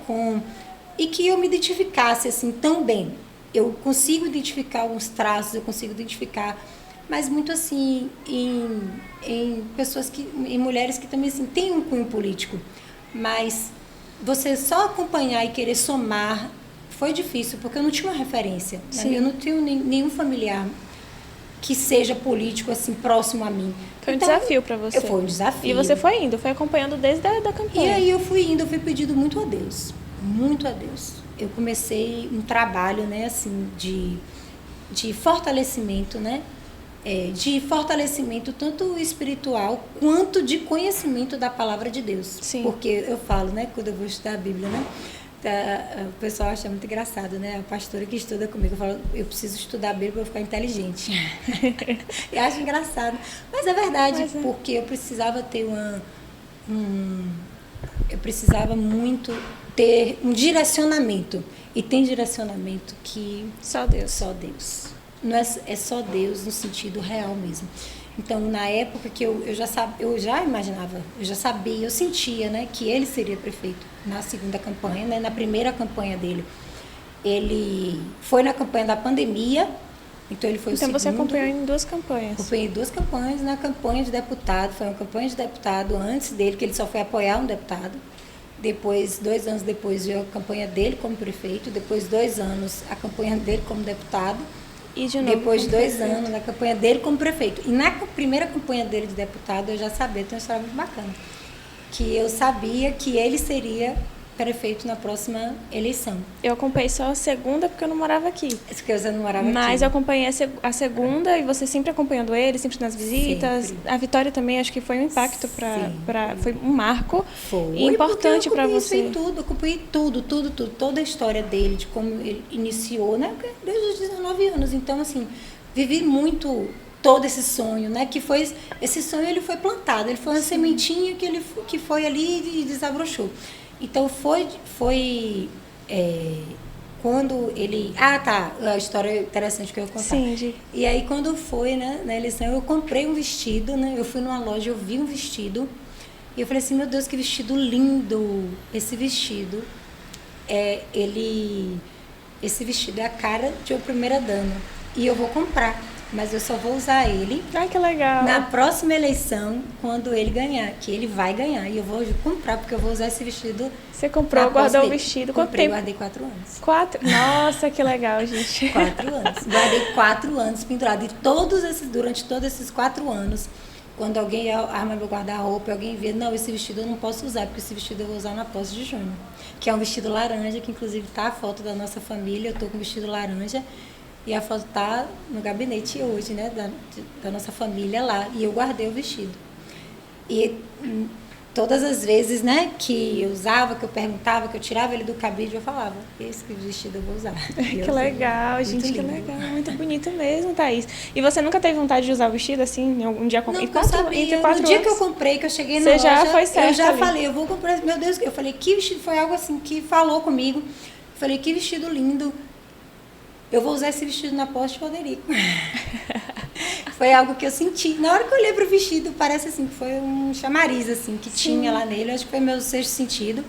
E que eu me identificasse, assim, tão bem. Eu consigo identificar alguns traços, eu consigo identificar, mas muito assim, em pessoas em mulheres que também assim, têm um cunho político. Mas você só acompanhar e querer somar foi difícil, porque eu não tinha uma referência. Né? Eu não tenho nenhum familiar que seja político assim, próximo a mim. Foi um desafio para você. Foi um desafio. E você foi acompanhando desde a campanha. E aí eu fui pedindo muito a Deus, muito a Deus. Eu comecei um trabalho, né, assim, de fortalecimento, né? De fortalecimento tanto espiritual quanto de conhecimento da palavra de Deus. Sim. Porque eu falo, né, quando eu vou estudar a Bíblia, né? O pessoal acha muito engraçado, né? A pastora que estuda comigo fala, eu preciso estudar a Bíblia para eu ficar inteligente. Eu acho engraçado. Mas é verdade, porque eu precisava ter eu precisava muito ter um direcionamento. E tem direcionamento que... Só Deus. Só Deus. Não é só Deus no sentido real mesmo. Então, na época que eu já imaginava, eu já sabia, eu sentia, né, que ele seria prefeito na segunda campanha, né, na primeira campanha dele. Ele foi na campanha da pandemia, então ele foi o segundo. Então você acompanhou em duas campanhas. Acompanhei em duas campanhas, na campanha de deputado, foi uma campanha de deputado antes dele, que ele só foi apoiar um deputado. Depois, 2 anos depois, veio a campanha dele como prefeito, depois 2 anos a campanha dele como deputado. E de novo, depois de 2 anos, na campanha dele como prefeito. E na primeira campanha dele de deputado, eu já sabia, tem uma história muito bacana, que eu sabia que ele seria prefeito na próxima eleição. Eu acompanhei só a segunda, porque eu não morava aqui. É porque você não morava aqui. Mas eu acompanhei a segunda, e você sempre acompanhando ele, sempre nas visitas. Sempre. A vitória também, acho que foi um impacto foi um marco. Foi importante para você. Eu acompanhei tudo, toda a história dele, de como ele iniciou, né? Desde os 19 anos. Então, assim, vivi muito todo esse sonho, né? Que foi, esse sonho ele foi plantado, ele foi uma sementinha que foi ali e desabrochou. Então, quando ele... a história interessante que eu vou contar. Sim, E aí, quando foi, né, na eleição, eu comprei um vestido, né? Eu fui numa loja, eu vi um vestido, e eu falei assim, meu Deus, que vestido lindo! Esse vestido, esse vestido é a cara de uma primeira-dama. E eu vou comprar. Mas eu só vou usar ele que legal. Na próxima eleição, quando ele ganhar, que ele vai ganhar. E eu vou comprar, porque eu vou usar esse vestido. Você comprou, guardou o vestido? Quanto tempo? Guardei 4 anos. 4? Nossa, que legal, gente. 4 anos. Guardei 4 anos pendurado. E durante todos esses 4 anos, Quando alguém arma meu guarda-roupa, alguém vê, não, esse vestido eu não posso usar, porque esse vestido eu vou usar na posse de junho. Que é um vestido laranja, que inclusive tá a foto da nossa família, eu tô com o vestido laranja, e a foto tá no gabinete hoje, né, da nossa família lá, e eu guardei o vestido. E todas as vezes, né, que eu usava, que eu perguntava, que eu tirava ele do cabide, eu falava, esse vestido eu vou usar. Que legal, gente, que lindo. legal. Muito bonito mesmo, Thaís. E você nunca teve vontade de usar o vestido assim, em algum dia? Não, Entre quatro no dia anos? que eu comprei, que eu cheguei na Você loja, já foi certa eu já ali. falei, eu vou comprar, meu Deus, eu falei, que vestido, foi algo assim que falou comigo. Eu falei, que vestido lindo. Eu vou usar esse vestido na posse de Frederico. Foi algo que eu senti. Na hora que eu olhei pro vestido, parece assim, que foi um chamariz, assim, que tinha lá nele. Acho que foi meu sexto sentido.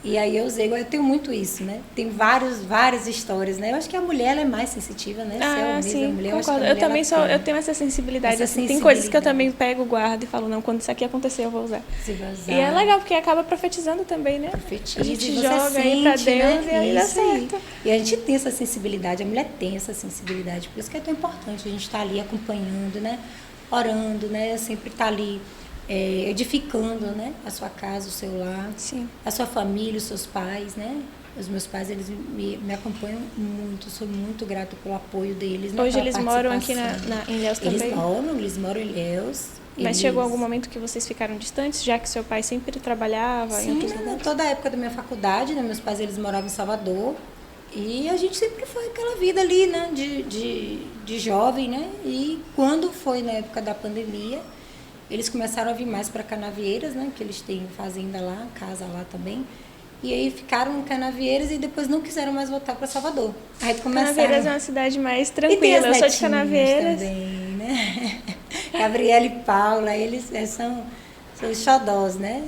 E aí eu usei, eu tenho muito isso, né? Tem várias histórias, né? Eu acho que a mulher, ela é mais sensitiva, né? Sim, a mulher, concordo. Eu, Eu também eu tenho essa sensibilidade, assim. Tem coisas que eu também pego, guardo e falo, não, quando isso aqui acontecer, eu vou usar. Você vai usar. E é legal, porque acaba profetizando também, né? Profetiza, a gente e joga sente, aí pra Deus, né? e aí dá certo. E a gente tem essa sensibilidade, a mulher tem essa sensibilidade, por isso que é tão importante a gente estar ali acompanhando, né? Orando, né? Sempre estar ali edificando, né? A sua casa, o seu lar, Sim. a sua família, os seus pais, né? Os meus pais, eles me acompanham muito, sou muito grata pelo apoio deles. Né? Hoje eles moram aqui em Ilhéus também? Eles moram em Ilhéus. Mas chegou algum momento que vocês ficaram distantes, já que seu pai sempre trabalhava em outros lugares? Toda a época da minha faculdade, né? Meus pais, eles moravam em Salvador. E a gente sempre foi aquela vida ali, né? De jovem, né? E quando foi na época da pandemia, eles começaram a vir mais para Canavieiras, né? Que eles têm fazenda lá, casa lá também. E aí ficaram em Canavieiras e depois não quiseram mais voltar para Salvador. Aí começaram... Canavieiras é uma cidade mais tranquila. Eu sou de Canavieiras. Também, né? Gabriela e Paula, eles são os xodós, né?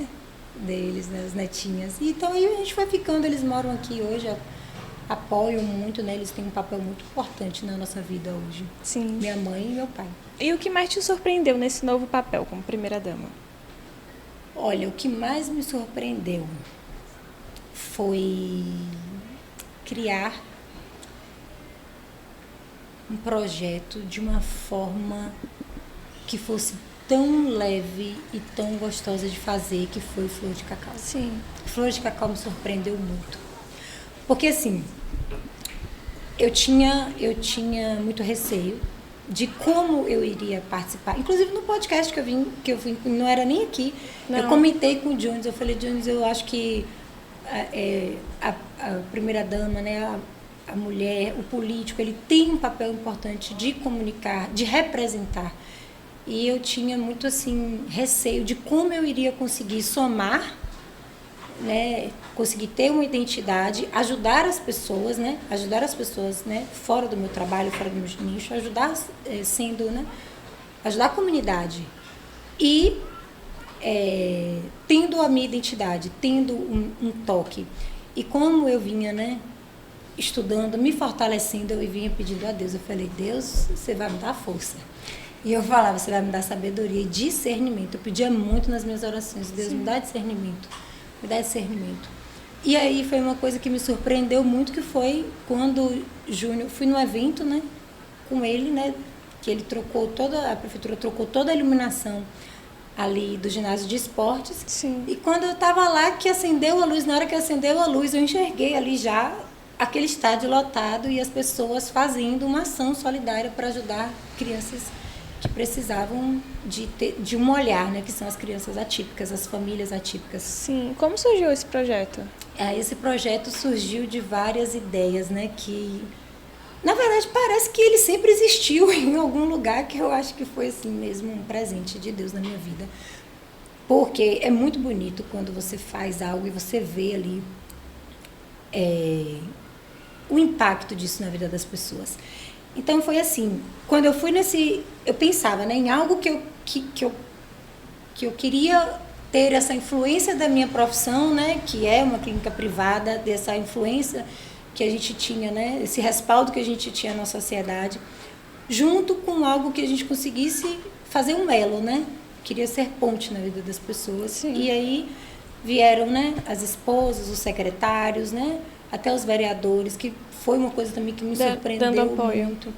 Deles, né? As netinhas. Então aí a gente foi ficando, eles moram aqui hoje, apoiam muito, né? Eles têm um papel muito importante na nossa vida hoje. Sim. Minha mãe e meu pai. E o que mais te surpreendeu nesse novo papel como primeira-dama? Olha, o que mais me surpreendeu foi criar um projeto de uma forma que fosse tão leve e tão gostosa de fazer, que foi Flor de Cacau. Sim. Flor de Cacau me surpreendeu muito. Porque assim, eu tinha muito receio de como eu iria participar. Inclusive no podcast que eu vim, não era nem aqui. Não. Eu comentei com o Jones, eu falei, Jones, eu acho que a primeira-dama, né, a mulher, o político, ele tem um papel importante de comunicar, de representar. E eu tinha muito assim receio de como eu iria conseguir somar, né, conseguir ter uma identidade, ajudar as pessoas, né, fora do meu trabalho, fora do meu nicho, ajudar ajudar a comunidade e tendo a minha identidade, tendo um toque. E como eu vinha, né, estudando, me fortalecendo, eu vinha pedindo a Deus. Eu falei, Deus, você vai me dar força. E eu falava, você vai me dar sabedoria e discernimento. Eu pedia muito nas minhas orações, Deus, me dá discernimento. Me dá discernimento. E aí foi uma coisa que me surpreendeu muito, que foi quando Júnior, fui num evento, né, com ele, né, que ele a prefeitura trocou toda a iluminação ali do ginásio de esportes. Sim. E quando eu estava lá, que acendeu a luz, na hora que acendeu a luz, eu enxerguei ali já aquele estádio lotado e as pessoas fazendo uma ação solidária para ajudar crianças que precisavam de um olhar, né, que são as crianças atípicas, as famílias atípicas. Sim. Como surgiu esse projeto? Esse projeto surgiu de várias ideias, né, que, na verdade, parece que ele sempre existiu em algum lugar, que eu acho que foi assim mesmo um presente de Deus na minha vida. Porque é muito bonito quando você faz algo e você vê ali o impacto disso na vida das pessoas. Então foi assim, quando eu fui eu pensava, né, em algo que eu queria ter essa influência da minha profissão, né, que é uma clínica privada, dessa influência que a gente tinha, né, esse respaldo que a gente tinha na sociedade, junto com algo que a gente conseguisse fazer um elo, né? Queria ser ponte na vida das pessoas. Sim. E aí vieram, né, as esposas, os secretários, né, até os vereadores, que foi uma coisa também que me surpreendeu dando apoio. muito.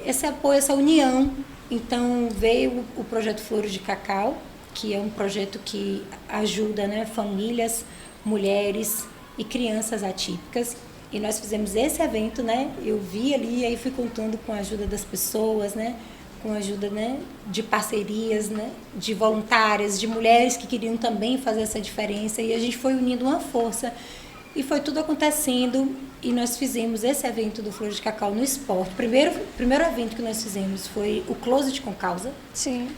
Esse apoio, essa união, Então veio o projeto Flores de Cacau, que é um projeto que ajuda, né, famílias, mulheres e crianças atípicas. E nós fizemos esse evento, né? Eu vi ali e aí fui contando com a ajuda das pessoas, né? Com a ajuda, né, de parcerias, né, de voluntárias, de mulheres que queriam também fazer essa diferença. E a gente foi unindo uma força e foi tudo acontecendo. E nós fizemos esse evento do Flores de Cacau no esporte. Primeiro evento que nós fizemos foi o Closet com Causa. Sim.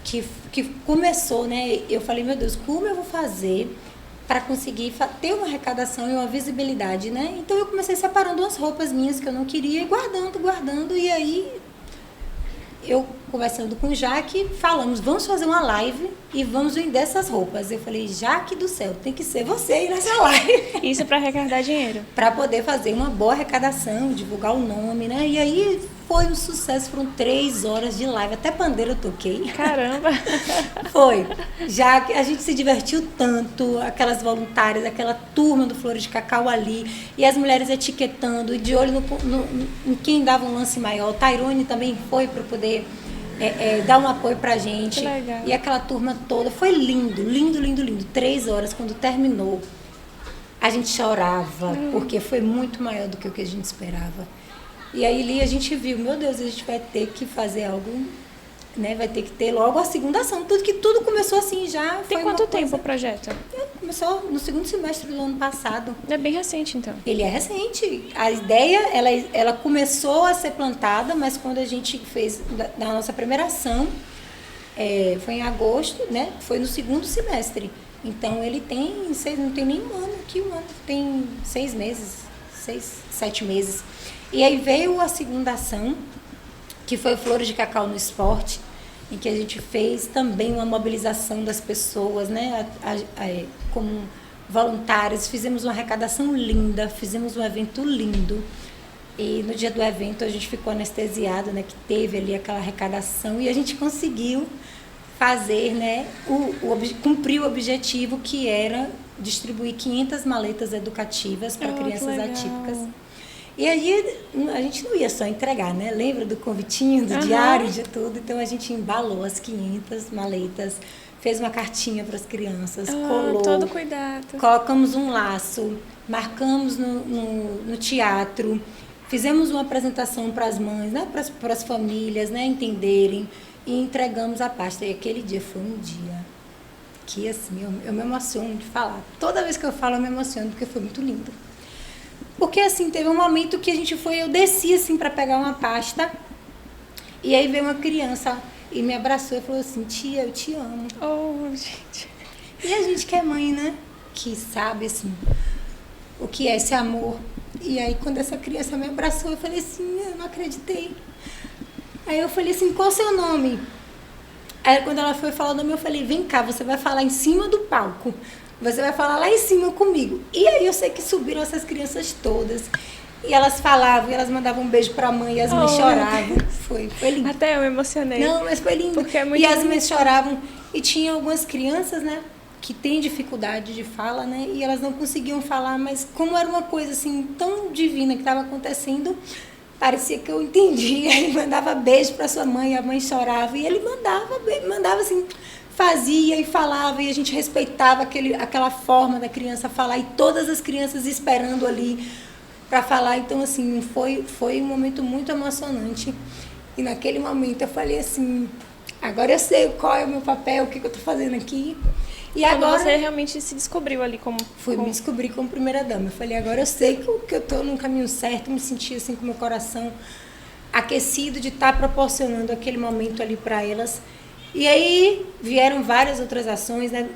Que começou, né? Eu falei, meu Deus, como eu vou fazer para conseguir ter uma arrecadação e uma visibilidade, né? Então eu comecei separando umas roupas minhas que eu não queria e guardando. E aí eu, conversando com o Jaque, falamos, vamos fazer uma live e vamos vender essas roupas. Eu falei, Jaque do céu, tem que ser você aí nessa live. Isso para arrecadar dinheiro. Para poder fazer uma boa arrecadação, divulgar o nome, né? E aí foi um sucesso, foram 3 horas de live, até pandeiro eu toquei. Caramba! Foi. Já que a gente se divertiu tanto, aquelas voluntárias, aquela turma do Flores de Cacau ali, e as mulheres etiquetando, e de olho em quem dava um lance maior. Tairone também foi para poder dar um apoio pra gente. Que legal. E aquela turma toda, foi lindo, lindo, lindo, lindo. 3 horas, quando terminou, a gente chorava, porque foi muito maior do que o que a gente esperava. E aí ali a gente viu, meu Deus, a gente vai ter que fazer algo, né? Vai ter que ter logo a segunda ação. Tudo começou assim já. Tem quanto tempo o projeto? Começou no segundo semestre do ano passado. É bem recente, então. Ele é recente. A ideia, ela começou a ser plantada, mas quando a gente fez na nossa primeira ação, foi em agosto, né? Foi no segundo semestre. Então ele não tem nem um ano aqui, um ano tem 6 meses, 7 meses. E aí veio a segunda ação, que foi o Flores de Cacau no Esporte, em que a gente fez também uma mobilização das pessoas, né, como voluntários. Fizemos uma arrecadação linda, fizemos um evento lindo. E no dia do evento a gente ficou anestesiado, né, que teve ali aquela arrecadação e a gente conseguiu fazer, né, cumprir o objetivo, que era distribuir 500 maletas educativas para crianças atípicas. E aí a gente não ia só entregar, né? Lembra do convitinho, do diário, de tudo? Então a gente embalou as 500 maletas, fez uma cartinha para as crianças, colou. Todo cuidado. Colocamos um laço, marcamos no teatro, fizemos uma apresentação para as mães, né? Para as famílias, né? Entenderem, e entregamos a pasta. E aquele dia foi um dia que, assim, eu me emociono de falar. Toda vez que eu falo, eu me emociono, porque foi muito lindo. Porque, assim, teve um momento que eu desci, assim, para pegar uma pasta, e aí veio uma criança e me abraçou e falou assim, tia, eu te amo. Oh, gente. E a gente que é mãe, né, que sabe, assim, o que é esse amor. E aí, quando essa criança me abraçou, eu falei assim, eu não acreditei. Aí eu falei assim, qual é o seu nome? Aí, quando ela foi falar o nome, eu falei, vem cá, você vai falar em cima do palco. Você vai falar lá em cima comigo. E aí eu sei que subiram essas crianças todas. E elas falavam, e elas mandavam um beijo pra mãe, e as mães choravam. Foi lindo. Até eu me emocionei. Não, mas foi lindo. Porque é muito e as lindo. mães choravam. E tinha algumas crianças, né, que têm dificuldade de fala, né, e elas não conseguiam falar, mas como era uma coisa assim tão divina que estava acontecendo, parecia que eu entendia. Ele mandava beijo para sua mãe, a mãe chorava, e ele mandava assim, fazia e falava, e a gente respeitava aquela forma da criança falar, e todas as crianças esperando ali para falar. Então, assim, foi um momento muito emocionante. E naquele momento eu falei assim, agora eu sei qual é o meu papel, o que eu estou fazendo aqui. E agora você realmente se descobriu ali como... me descobri como primeira-dama. Eu falei, agora eu sei que eu estou no caminho certo, me senti assim com o meu coração aquecido de estar proporcionando aquele momento ali para elas. E aí vieram várias outras ações, né?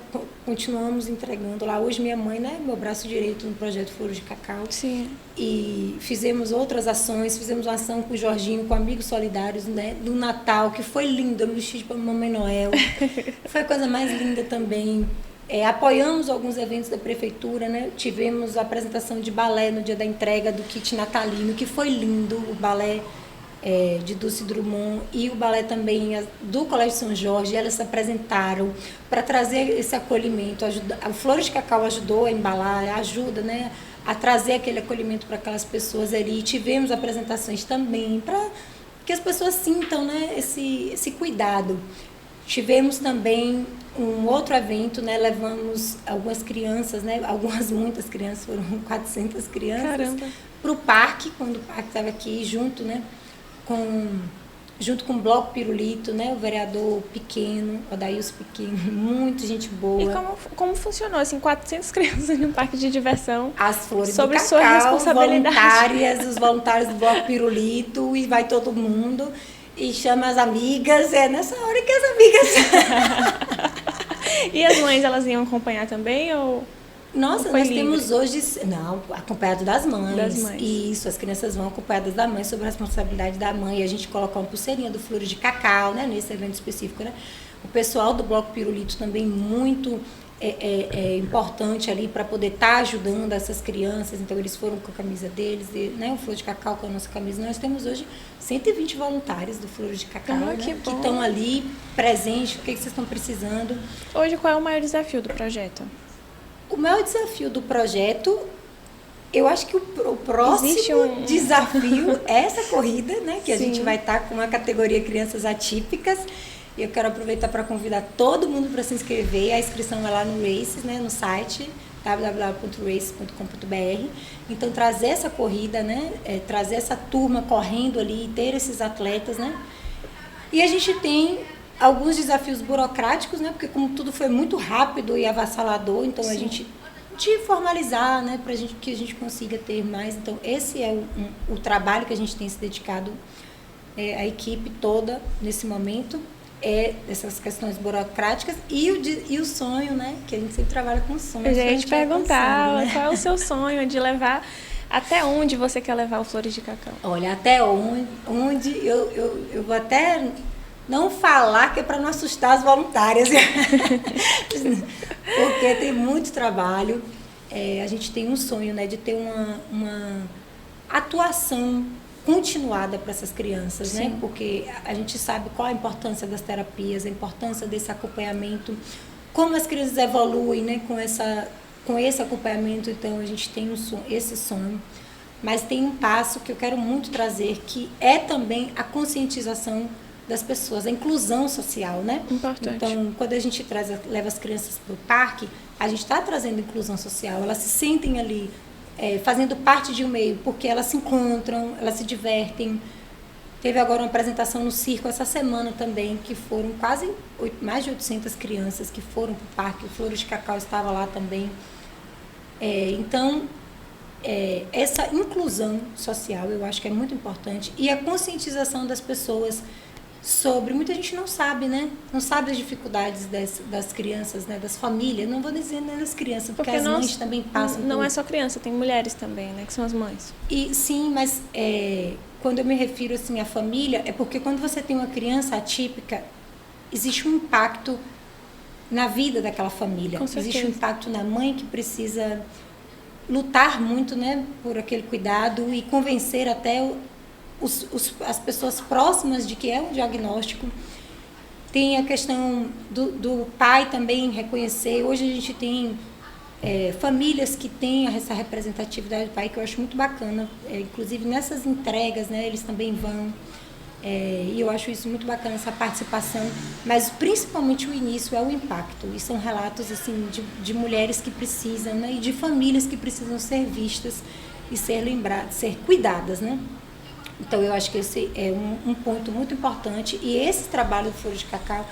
Continuamos entregando lá. Hoje minha mãe, né, meu braço direito no projeto Flores de Cacau. Sim. E fizemos outras ações, fizemos uma ação com o Jorginho, com Amigos Solidários, né, do Natal, que foi lindo, eu me vesti de Mamãe Noel. Foi a coisa mais linda também. Apoiamos alguns eventos da prefeitura, né? Tivemos a apresentação de balé no dia da entrega do kit natalino, que foi lindo, o balé de Dulce Drummond e o balé também do Colégio São Jorge. Elas se apresentaram para trazer esse acolhimento. O Flores de Cacau ajudou a embalar, ajuda, né, a trazer aquele acolhimento para aquelas pessoas ali. Tivemos apresentações também para que as pessoas sintam, né, esse cuidado. Tivemos também um outro evento, né, levamos algumas crianças, né, muitas crianças, foram 400 crianças, para o parque, quando o parque estava aqui, junto, né, junto com o Bloco Pirulito, né, o vereador Pequeno, o Odailson Pequeno, muita gente boa. E como funcionou, assim, 400 crianças no parque de diversão? As flores sobre do cacau, sua responsabilidade. os voluntários do Bloco Pirulito, e vai todo mundo, e chama as amigas, é nessa hora que as amigas... E as mães, elas iam acompanhar também, ou... Nossa, nós temos hoje... Não, acompanhado das mães. Das mães. Isso, as crianças vão acompanhadas da mãe, sob a responsabilidade da mãe. A gente coloca uma pulseirinha do Flores de Cacau, né, nesse evento específico, né? O pessoal do Bloco Pirulito também muito importante ali para poder estar ajudando essas crianças. Então, eles foram com a camisa deles, né, o Flores de Cacau com a nossa camisa. Nós temos hoje 120 voluntários do Flores de Cacau, né, que estão ali presentes. O que vocês estão precisando? Hoje, qual é o maior desafio do projeto? O maior desafio do projeto, eu acho que o próximo desafio é essa corrida, né? Que a gente vai estar com uma categoria Crianças Atípicas. E eu quero aproveitar para convidar todo mundo para se inscrever. A inscrição é lá no Races, né? No site www.races.com.br. Então, trazer essa corrida, né? Trazer essa turma correndo ali, ter esses atletas, né? E a gente tem alguns desafios burocráticos, né? Porque como tudo foi muito rápido e avassalador, então a gente de formalizar, né? Para que a gente consiga ter mais. Então esse é o trabalho que a gente tem se dedicado, a equipe toda nesse momento, essas questões burocráticas e o sonho, né? Que a gente sempre trabalha com sonhos. Eu ia te perguntar, né? Qual é o seu sonho de levar, até onde você quer levar o Flores de Cacau? Olha, até onde eu vou até não falar, que é para não assustar as voluntárias, porque tem muito trabalho. A gente tem um sonho, né, de ter uma atuação continuada para essas crianças, né? Porque a gente sabe qual a importância das terapias, a importância desse acompanhamento, como as crianças evoluem, né, com esse acompanhamento. Então a gente tem esse sonho, mas tem um passo que eu quero muito trazer, que é também a conscientização das pessoas, a inclusão social, né? Importante. Então, quando a gente leva as crianças para o parque, a gente está trazendo inclusão social. Elas se sentem ali, fazendo parte de um meio, porque elas se encontram, elas se divertem. Teve agora uma apresentação no circo essa semana também, que foram mais de 800 crianças que foram para o parque. O Flores de Cacau estava lá também. Então, essa inclusão social eu acho que é muito importante, e a conscientização das pessoas sobre, muita gente não sabe, né? Não sabe as dificuldades das crianças, né? Das famílias, não vou dizer nem das crianças, porque as mães também passam Não é só criança, tem mulheres também, né? Que são as mães. E sim, mas quando eu me refiro assim à família, é porque quando você tem uma criança atípica, existe um impacto na vida daquela família. Com certeza. Existe um impacto na mãe, que precisa lutar muito, né, por aquele cuidado e convencer até as pessoas próximas de que é um diagnóstico. Tem a questão do pai também reconhecer. Hoje a gente tem famílias que têm essa representatividade do pai, que eu acho muito bacana. Inclusive nessas entregas, né, eles também vão. E eu acho isso muito bacana, essa participação. Mas principalmente o início é o impacto. E são relatos assim, de mulheres que precisam, né, e de famílias que precisam ser vistas e ser lembradas, ser cuidadas, né? Então, eu acho que esse é um ponto muito importante, e esse trabalho do Flores de Cacau,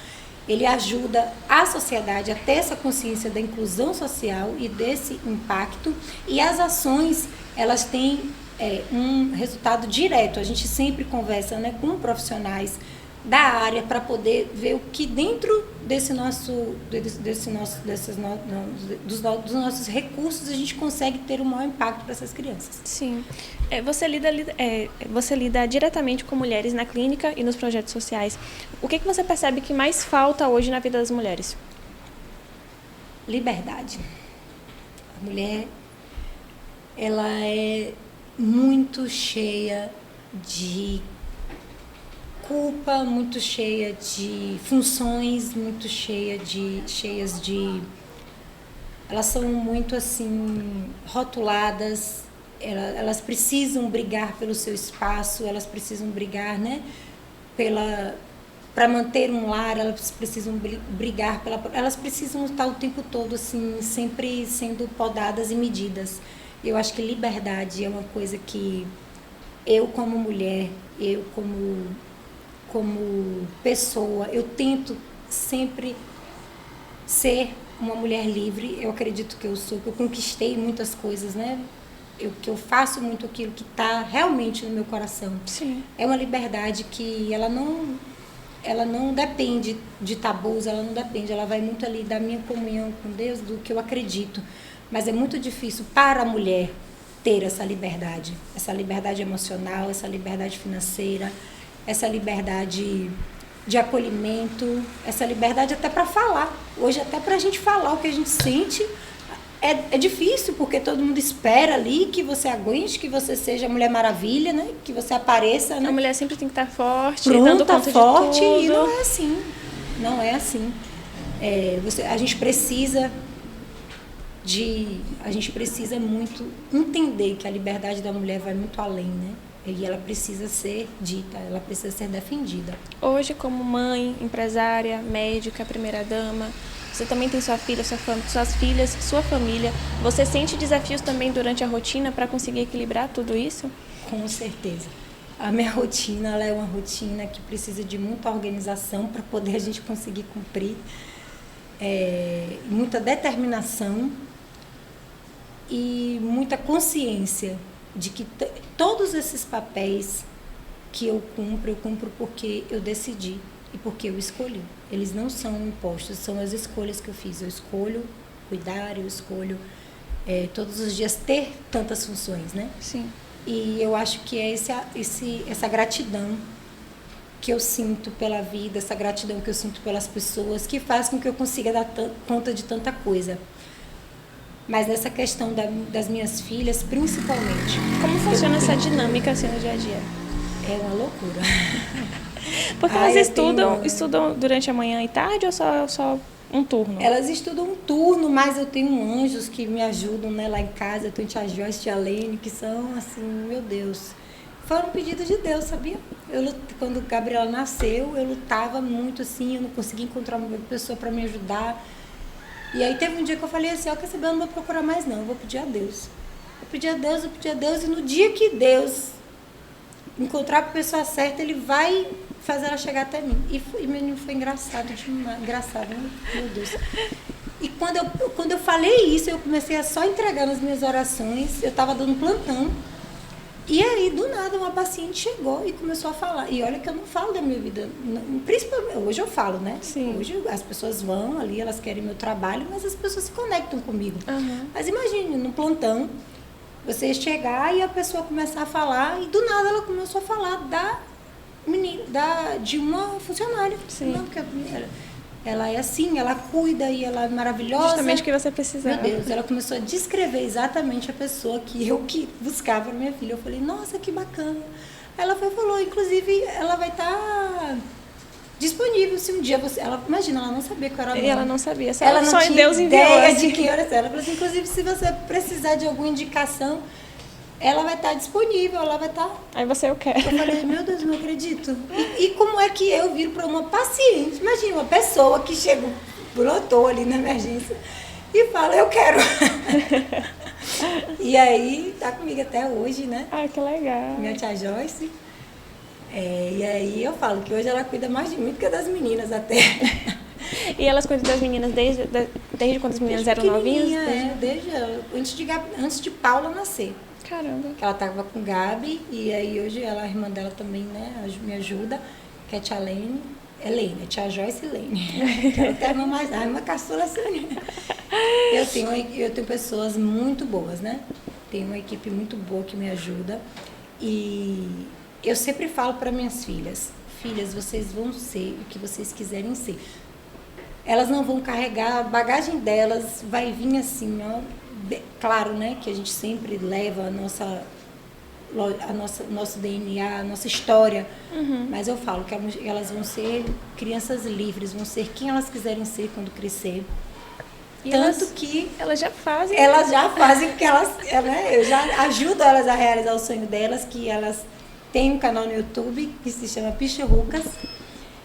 ele ajuda a sociedade a ter essa consciência da inclusão social e desse impacto, e as ações, elas têm um resultado direto. A gente sempre conversa, né, com profissionais da área para poder ver o que dentro dos nossos recursos a gente consegue ter o maior impacto para essas crianças. Sim. Você lida diretamente com mulheres na clínica e nos projetos sociais. O que você percebe que mais falta hoje na vida das mulheres? Liberdade. A mulher, ela é muito cheia de culpa, muito cheia de funções, muito cheias de... Elas são muito, assim, rotuladas, elas precisam brigar pelo seu espaço, elas precisam brigar, né, para manter um lar, elas precisam brigar elas precisam estar o tempo todo assim, sempre sendo podadas e medidas. Eu acho que liberdade é uma coisa que eu como mulher, eu como pessoa, eu tento sempre ser uma mulher livre. Eu acredito que eu sou, que eu conquistei muitas coisas, né? Que eu faço muito aquilo que está realmente no meu coração. Sim. É uma liberdade que ela não depende de tabus, ela vai muito ali da minha comunhão com Deus, do que eu acredito. Mas é muito difícil para a mulher ter essa liberdade emocional, essa liberdade financeira, essa liberdade de acolhimento, essa liberdade até para falar. Hoje, até para a gente falar o que a gente sente, é difícil, porque todo mundo espera ali que você aguente, que você seja a Mulher Maravilha, né? Que você apareça, né? A mulher sempre tem que estar forte, pronta, dando conta forte, de tudo. E não é assim. Não é assim. A gente precisa muito entender que a liberdade da mulher vai muito além, né? E ela precisa ser dita, ela precisa ser defendida. Hoje, como mãe, empresária, médica, primeira-dama, você também tem sua filha, suas filhas, sua família. Você sente desafios também durante a rotina para conseguir equilibrar tudo isso? Com certeza. A minha rotina, ela é uma rotina que precisa de muita organização para poder a gente conseguir cumprir. Muita determinação e muita consciência de que todos esses papéis que eu cumpro porque eu decidi e porque eu escolhi. Eles não são impostos, são as escolhas que eu fiz. Eu escolho cuidar, eu escolho todos os dias ter tantas funções, né? Sim. E eu acho que é essa gratidão que eu sinto pela vida, essa gratidão que eu sinto pelas pessoas, que faz com que eu consiga dar conta de tanta coisa. Mas nessa questão das minhas filhas, principalmente. Como funciona essa dinâmica assim no dia a dia? É uma loucura. Porque elas estudam durante a manhã e tarde ou só um turno? Elas estudam um turno, mas eu tenho anjos que me ajudam, né, lá em casa. Eu tenho tia Joyce, tia Lene, que são assim, meu Deus. Foram pedidos de Deus, sabia? Quando Gabriela nasceu, eu lutava muito assim, eu não conseguia encontrar uma pessoa para me ajudar. E aí teve um dia que eu falei assim, quer saber, eu não vou procurar mais não, eu vou pedir a Deus. Eu pedi a Deus, e no dia que Deus encontrar a pessoa certa, Ele vai fazer ela chegar até mim. E menino, foi engraçado, né? Meu Deus. E quando eu falei isso, eu comecei a só entregar nas minhas orações, eu estava dando plantão. E aí, do nada, uma paciente chegou e começou a falar. E olha que eu não falo da minha vida. Principalmente, hoje eu falo, né? Sim. Hoje as pessoas vão ali, elas querem meu trabalho, mas as pessoas se conectam comigo. Uhum. Mas imagine, no plantão, você chegar e a pessoa começar a falar, e do nada ela começou a falar de uma funcionária. Sim. Não, porque ela é assim, ela cuida e ela é maravilhosa. Justamente o que você precisava. Meu Deus, ela começou a descrever exatamente a pessoa que eu buscava para minha filha. Eu falei, nossa, que bacana. Ela falou, inclusive, ela vai estar disponível se um dia você... Imagina, ela não sabia que eu era mãe. E ela não sabia, ela não tinha Deus enviou ideia assim. de que horas era. Ela falou assim, inclusive, se você precisar de alguma indicação, ela vai estar disponível, ela vai estar... Aí eu quero. Eu falei, meu Deus, não acredito. E como é que eu viro para uma paciente? Imagina, uma pessoa que chegou, brotou ali na emergência e fala, eu quero. E aí, tá comigo até hoje, né? Ah, que legal. Minha tia Joyce. E aí eu falo que hoje ela cuida mais de mim do que das meninas até. E elas cuidam das meninas desde quando as meninas eram novinhas? Desde antes de Paula nascer. Caramba. Ela estava com Gabi, e aí hoje a irmã dela também, né, me ajuda, que é a tia Lene, é tia Joyce e Lene. Que ela tem a irmã mais, a irmã caçula assim. Eu tenho pessoas muito boas, né? Tenho uma equipe muito boa que me ajuda. E eu sempre falo para minhas filhas, vocês vão ser o que vocês quiserem ser. Elas não vão carregar, a bagagem delas vai vir assim, ó. Claro, né, que a gente sempre leva nosso DNA, a nossa história, mas eu falo que elas vão ser crianças livres, vão ser quem elas quiserem ser quando crescer. E Tanto que elas já fazem. elas já fazem, porque né, eu já ajudo elas a realizar o sonho delas, que elas têm um canal no YouTube que se chama Pichurucas.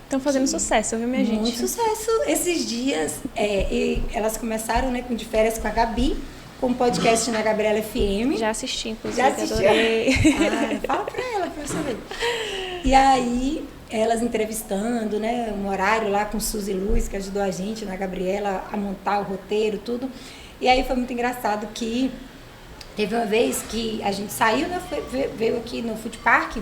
Estão fazendo sucesso, viu, minha gente? Muito sucesso. Esses dias, e elas começaram, né, com De Férias com a Gabi, com o podcast na Gabriela FM. Já assisti, inclusive, Já assistiu? adorei. Fala pra ela, pra você ver. E aí, elas entrevistando, né, um horário lá com Suzy Luz, que ajudou a gente, na Gabriela, a montar o roteiro, tudo. E aí foi muito engraçado que teve uma vez que a gente saiu, né, veio aqui no Food Park,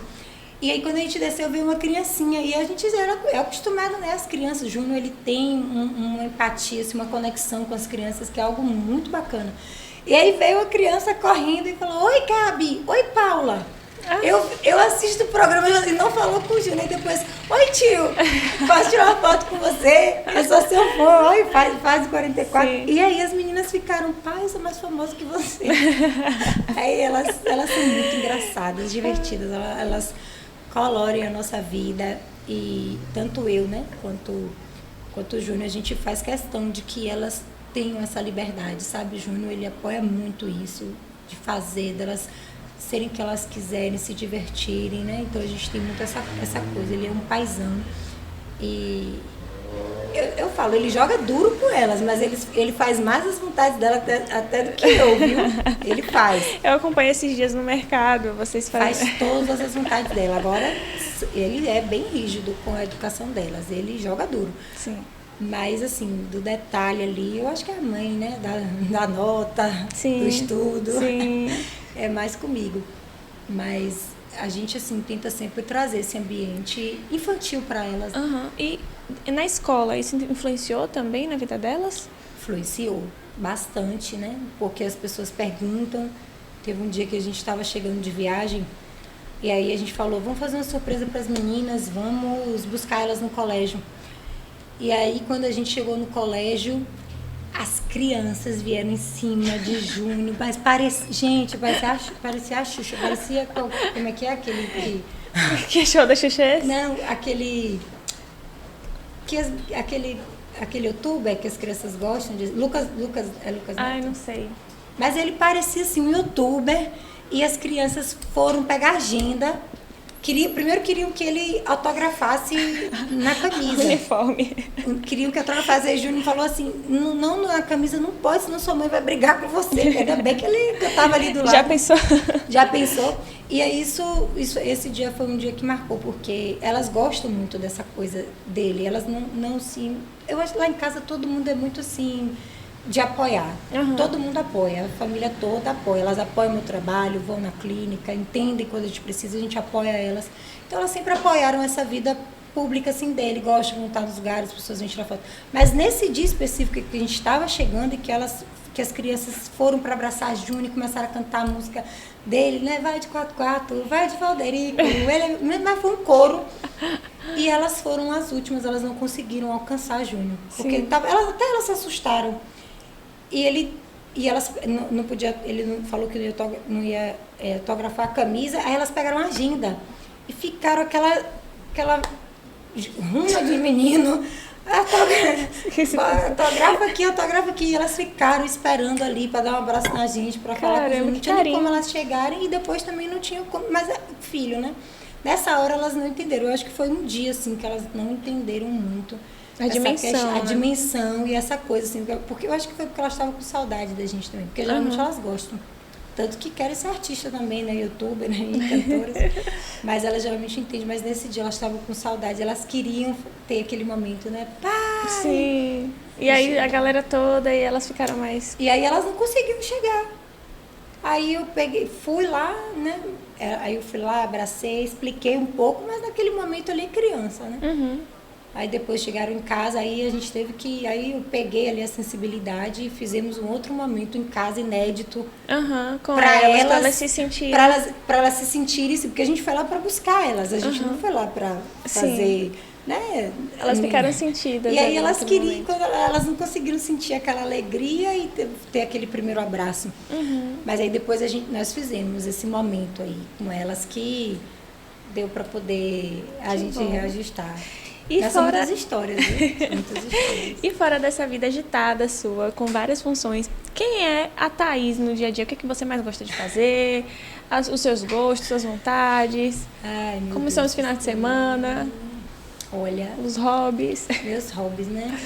e aí quando a gente desceu veio uma criancinha, e a gente é acostumado, né, as crianças, o Júnior, ele tem uma empatia, assim, uma conexão com as crianças, que é algo muito bacana. E aí veio a criança correndo e falou: oi, Gabi, oi, Paula. Eu assisto o programa e não falou com o Júnior, e depois: oi, tio, posso tirar uma foto com você? Eu sou seu fã, oi, faz 44. Sim. E aí as meninas ficaram: pai, eu sou mais famosa que você. Aí elas são muito engraçadas, divertidas, elas colorem a nossa vida, e tanto eu, né, quanto o Júnior, a gente faz questão de que elas tenham essa liberdade, sabe? O Júnior, ele apoia muito isso, de fazer, delas serem o que elas quiserem, se divertirem, né? Então a gente tem muito essa coisa, ele é um paizão. E eu falo, ele joga duro com elas, mas ele faz mais as vontades dela até do que eu, viu? Ele faz. Eu acompanho esses dias no mercado, vocês fazem. Faz todas as vontades dela. Agora, ele é bem rígido com a educação delas, ele joga duro. Sim. Mas, assim, do detalhe ali, eu acho que é a mãe, né? Da nota, sim, do estudo. Sim. É mais comigo. Mas a gente, assim, tenta sempre trazer esse ambiente infantil para elas. Uhum. E na escola, isso influenciou também na vida delas? Influenciou bastante, né? Porque as pessoas perguntam. Teve um dia que a gente estava chegando de viagem, e aí a gente falou: vamos fazer uma surpresa para as meninas, vamos buscar elas no colégio. E aí, quando a gente chegou no colégio, as crianças vieram em cima de Júnior, mas parecia a Xuxa, parecia, como é que é aquele que... Que show da Xuxa? Não, aquele youtuber que as crianças gostam de... Lucas Ai, não sei. Mas ele parecia, assim, um youtuber, e as crianças foram pegar agenda. Primeiro queriam que ele autografasse na camisa. Uniforme. Queriam que autografasse. Aí o Júnior falou assim: não, na camisa não pode, senão sua mãe vai brigar com você. Ainda bem que eu estava ali do lado. Já pensou? E aí esse dia foi um dia que marcou, porque elas gostam muito dessa coisa dele. Elas não se... Eu acho que lá em casa todo mundo é muito assim... de apoiar. Uhum. Todo mundo apoia, a família toda apoia. Elas apoiam o meu trabalho, vão na clínica, entendem quando a gente precisa, a gente apoia elas. Então elas sempre apoiaram essa vida pública assim dele, gostam de montar nos lugares, as pessoas vêm tirar foto. Mas nesse dia específico que a gente estava chegando e que as crianças foram para abraçar a Júnior e começaram a cantar a música dele, né? Vai de 4x4, vai de Valderico, mas foi um coro. E elas foram as últimas, elas não conseguiram alcançar a Júnior. Porque elas se assustaram. E elas não podia, ele não falou que não ia autografar a camisa, aí elas pegaram a agenda e ficaram aquela ruma de menino, autografa aqui, e elas ficaram esperando ali para dar um abraço na gente, para falar com a gente. Não tinha nem como elas chegarem, e depois também não tinha como, mas filho, né? Nessa hora elas não entenderam, eu acho que foi um dia assim que elas não entenderam muito. A dimensão e essa coisa, assim, porque eu acho que foi porque elas estavam com saudade da gente também, porque geralmente elas gostam. Tanto que querem ser artista também, né? Youtuber, né? E cantoras. Mas elas geralmente entendem, mas nesse dia elas estavam com saudade, elas queriam ter aquele momento, né? Pai! Sim. E aí a galera toda, e elas ficaram mais... E aí elas não conseguiam chegar. Aí eu fui lá, né? Aí eu fui lá, abracei, expliquei um pouco, mas naquele momento ali criança, né? Uhum. Aí depois chegaram em casa, aí a gente teve que... Aí eu peguei ali a sensibilidade e fizemos um outro momento em casa, inédito. Para elas se sentirem. Para elas se sentirem, porque a gente foi lá para buscar elas, a gente não foi lá para fazer... Né? Elas ficaram sentidas. E aí elas queriam, quando elas não conseguiram sentir aquela alegria e ter aquele primeiro abraço. Uhum. Mas aí depois nós fizemos esse momento aí com elas que deu para poder a gente reajustar. E são muitas histórias, né? São muitas histórias. E fora dessa vida agitada sua, com várias funções, quem é a Thaís no dia a dia? O que, é que você mais gosta de fazer? Os seus gostos, suas vontades? Ai, meu Como Deus são os finais de semana? Olha, Os hobbies? meus hobbies, né?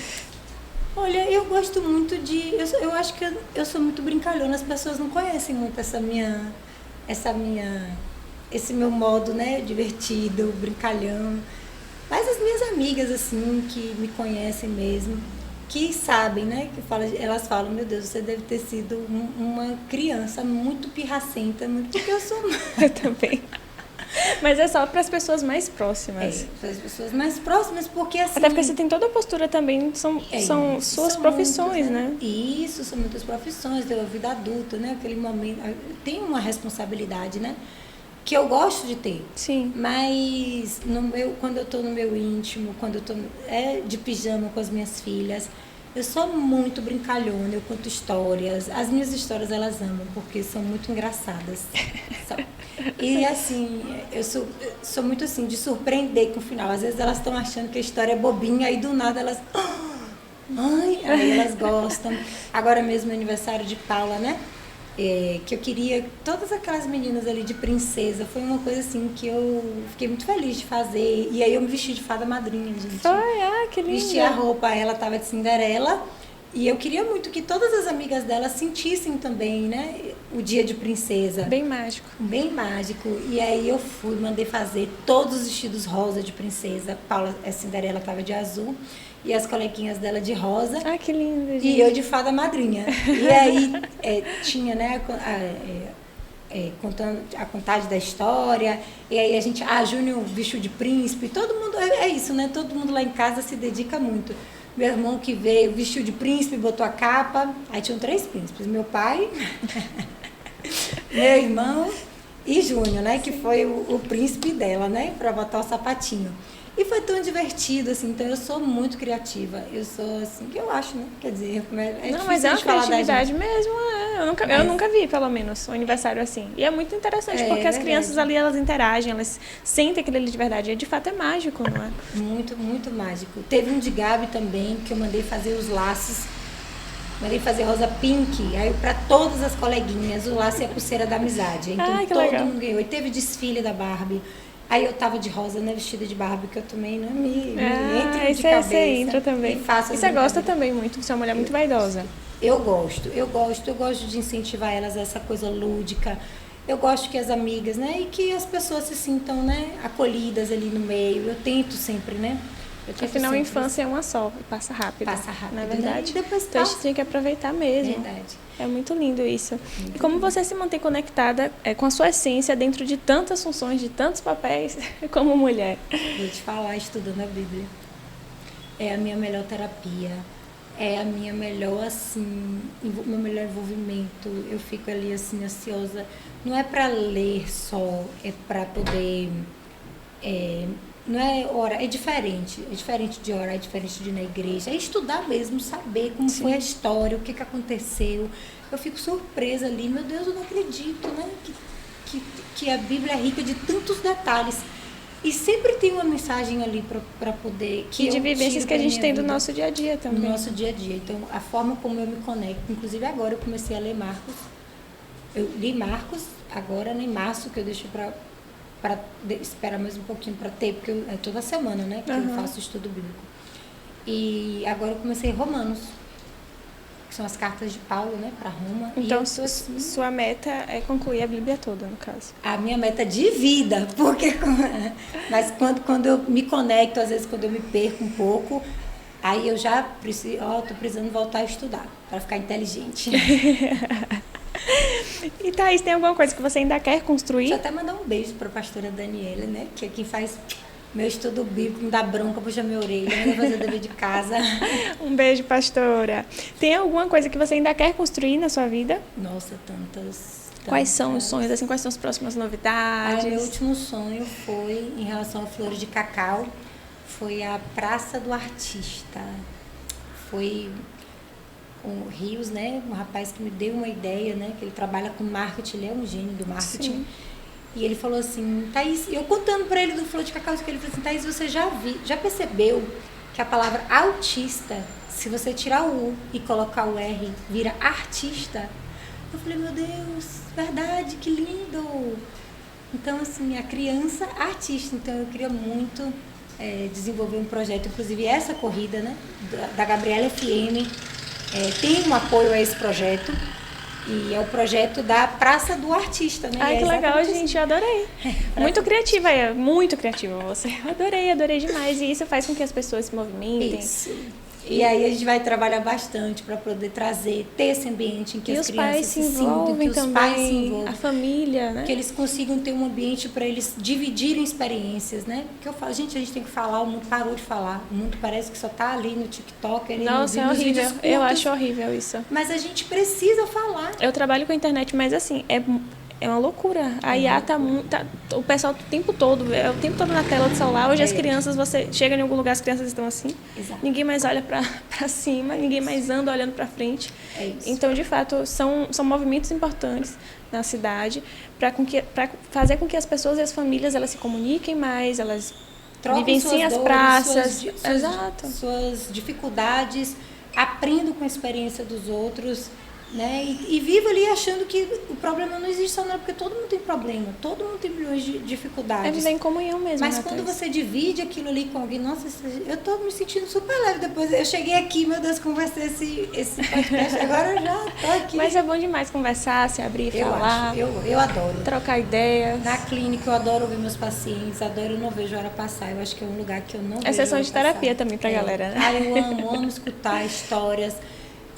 Olha, eu gosto muito de... Eu acho que eu sou muito brincalhona. As pessoas não conhecem muito esse meu modo, né? Divertido, brincalhão. Mas as minhas amigas, assim, que me conhecem mesmo, que sabem, né? Elas falam, meu Deus, você deve ter sido uma criança muito pirracenta, porque eu sou... Eu também. Mas é só para as pessoas mais próximas. Para as pessoas mais próximas, porque assim... Até porque você tem toda a postura também, são suas profissões, muitas, né? Isso, são muitas profissões, deu a vida adulta, né? Aquele momento, tem uma responsabilidade, né? Que eu gosto de ter. Sim. Mas quando eu estou no meu íntimo, quando eu estou de pijama com as minhas filhas, eu sou muito brincalhona, eu conto histórias. As minhas histórias elas amam, porque são muito engraçadas. E assim, eu sou muito assim, de surpreender com o final. Às vezes elas estão achando que a história é bobinha, aí do nada elas... Ai, aí elas gostam. Agora mesmo é aniversário de Paula, né? Que eu queria, todas aquelas meninas ali de princesa, foi uma coisa assim que eu fiquei muito feliz de fazer. E aí eu me vesti de fada madrinha, gente. Foi, que lindo. Vesti a roupa, ela tava de Cinderela. E eu queria muito que todas as amigas dela sentissem também, né? O dia de princesa. Bem mágico. Bem mágico. E aí eu mandei fazer todos os vestidos rosa de princesa. Paula, a Cinderela tava de azul. E as coleguinhas dela de rosa. Ah, que lindo, gente. E eu de fada madrinha. E aí tinha, né, contando a contagem da história. E aí a Júnior vestiu de príncipe. Todo mundo, é isso, né? Todo mundo lá em casa se dedica muito. Meu irmão que veio, vestiu de príncipe, botou a capa. Aí tinham 3 príncipes. Meu pai, meu irmão e Júnior, né? Que foi o príncipe dela, né? Pra botar o sapatinho. E foi tão divertido, assim, então eu sou muito criativa. Eu sou, assim, que eu acho, né? Quer dizer, não, mas é uma criatividade mesmo, Eu nunca vi, pelo menos, um aniversário assim. E é muito interessante, porque as crianças ali, elas interagem, elas sentem aquilo ali de verdade. E de fato é mágico, não é? Muito, muito mágico. Teve um de Gabi também, que eu mandei fazer os laços. Mandei fazer rosa pink, aí para todas as coleguinhas, o laço e a pulseira da amizade. Então todo legal. Mundo ganhou. E teve desfile da Barbie. Aí eu tava de rosa, né, vestida de Barbie, que eu também não me entro de cabeça. Você entra também. E você gosta também muito, você é uma mulher muito vaidosa. Eu gosto de incentivar elas a essa coisa lúdica. Eu gosto que as amigas, né, e que as pessoas se sintam, né, acolhidas ali no meio. Eu tento sempre, né. Afinal, a infância é uma só, passa rápido. Passa rápido, não é verdade? Né? E depois então a gente tem que aproveitar mesmo. Verdade. É muito lindo isso. E como você se mantém conectada com a sua essência dentro de tantas funções, de tantos papéis como mulher? Vou te falar, estudando a Bíblia. É a minha melhor terapia. É a minha melhor, assim, meu melhor envolvimento. Eu fico ali, assim, ansiosa. Não é para ler só, é para poder... não é orar, é diferente de orar, é diferente de ir na igreja, é estudar mesmo, saber como foi a história, o que aconteceu. Eu fico surpresa ali, meu Deus, eu não acredito, né, que a Bíblia é rica de tantos detalhes. E sempre tem uma mensagem ali para poder... E de vivências que a gente tem do nosso dia a dia também. Do nosso dia a dia. Então, a forma como eu me conecto, inclusive agora eu comecei a ler Marcos. Eu li Marcos agora, em março, que eu deixo para esperar mais um pouquinho para ter, porque é toda semana, né, que eu faço estudo bíblico. E agora eu comecei Romanos, que são as cartas de Paulo, né, para Roma. Então, sua meta é concluir a Bíblia toda, no caso? A minha meta de vida, porque... Mas quando eu me conecto, às vezes quando eu me perco um pouco, aí eu já preciso, tô precisando voltar a estudar, para ficar inteligente. E Thaís, tem alguma coisa que você ainda quer construir? Deixa eu até mandar um beijo para a pastora Daniela, né? Que é quem faz meu estudo bíblico, me dá bronca, puxa minha orelha, me fazer o dever de casa. Um beijo, pastora. Tem alguma coisa que você ainda quer construir na sua vida? Nossa, tantas. Quais são os sonhos, assim, quais são as próximas novidades? Meu último sonho foi, em relação a flores de cacau, foi a Praça do Artista. Foi... o Rios, né, um rapaz que me deu uma ideia, né, que ele trabalha com marketing, ele é um gênio do marketing. Sim. E ele falou assim, Thaís, eu contando para ele do Flor de Cacau, que ele falou assim, Thaís, você já percebeu que a palavra autista, se você tirar o U e colocar o R, vira artista? Eu falei, meu Deus, verdade, que lindo! Então, assim, a criança artista. Então, eu queria muito desenvolver um projeto, inclusive essa corrida, né, da Gabriela FM, tem um apoio a esse projeto. E é o projeto da Praça do Artista, né? Ai, que legal, gente, eu adorei. Muito criativa, muito criativa você. Adorei demais. E isso faz com que as pessoas se movimentem. Isso. E aí a gente vai trabalhar bastante para poder ter esse ambiente em que as crianças se sintam, que os pais se envolvam, a família, né? Que eles consigam ter um ambiente para eles dividirem experiências, né? Porque eu falo, gente, a gente tem que falar, o mundo parou de falar. O mundo parece que só tá ali no TikTok, ali Nossa, é horrível. Eu acho horrível isso. Mas a gente precisa falar. Eu trabalho com a internet, mas assim, é uma loucura. A IA o pessoal o tempo todo na tela do celular. Hoje as crianças, você chega em algum lugar, as crianças estão assim. Exato. Ninguém mais olha para cima, ninguém mais anda olhando para frente. Então, de fato, são movimentos importantes na cidade para fazer com que as pessoas e as famílias elas se comuniquem mais, elas vivenciem as praças. Suas dificuldades, aprendam com a experiência dos outros. Né? E viva ali achando que o problema não existe só não, porque todo mundo tem problema, todo mundo tem milhões de dificuldades. É viver em comunhão mesmo. Mas quando você divide aquilo ali com alguém, nossa, eu tô me sentindo super leve depois. Eu cheguei aqui, meu Deus, conversei esse podcast, agora eu já tô aqui. Mas é bom demais conversar, se abrir, falar. Eu adoro. Trocar ideias. Na clínica eu adoro ouvir meus pacientes, eu não vejo a hora passar. Eu acho que é um lugar que eu não vejo. É sessão de terapia também pra galera, né? Eu amo escutar histórias.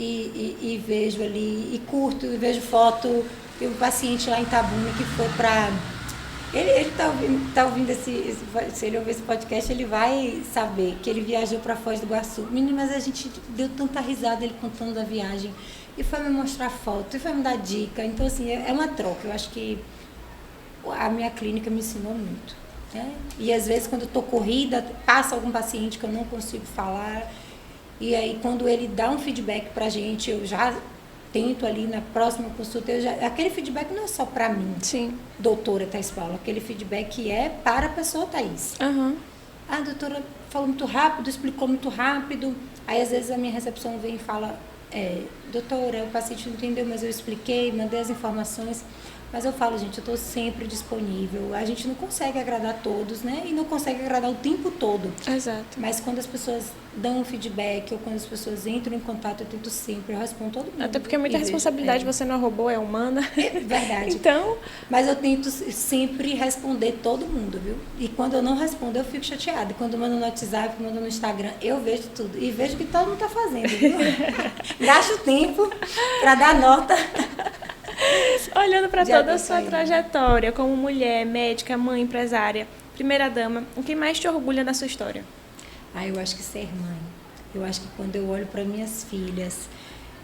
E vejo ali, e curto, e vejo foto. Tem um paciente lá em Itabuna que foi para... Ele tá ouvindo se ele ouvir esse podcast, ele vai saber que ele viajou para Foz do Iguaçu. Menino, mas a gente deu tanta risada ele contando da viagem. E foi me mostrar foto, e foi me dar dica. Então, assim, é uma troca. Eu acho que a minha clínica me ensinou muito. Né? E às vezes, quando eu tô corrida, passa algum paciente que eu não consigo falar... E aí, quando ele dá um feedback pra gente, eu já tento ali na próxima consulta, aquele feedback não é só pra mim, sim, doutora Thaís Paula, aquele feedback é para a pessoa Thaís. Uhum. A doutora falou muito rápido, explicou muito rápido, aí às vezes a minha recepção vem e fala, doutora, o paciente não entendeu, mas eu expliquei, mandei as informações. Mas eu falo, gente, eu estou sempre disponível. A gente não consegue agradar todos, né? E não consegue agradar o tempo todo. Exato. Mas quando as pessoas dão um feedback ou quando as pessoas entram em contato, eu tento sempre, eu respondo todo mundo. Até porque muita responsabilidade você não é robô, é humana. É verdade. Então... Mas eu tento sempre responder todo mundo, viu? E quando eu não respondo, eu fico chateada. E quando eu mando no WhatsApp, mando no Instagram, eu vejo tudo. E vejo o que todo mundo está fazendo, viu? Gasto tempo para dar nota... Olhando para toda a sua trajetória como mulher, médica, mãe, empresária, primeira dama, o que mais te orgulha da sua história? Eu acho que ser mãe. Eu acho que quando eu olho para minhas filhas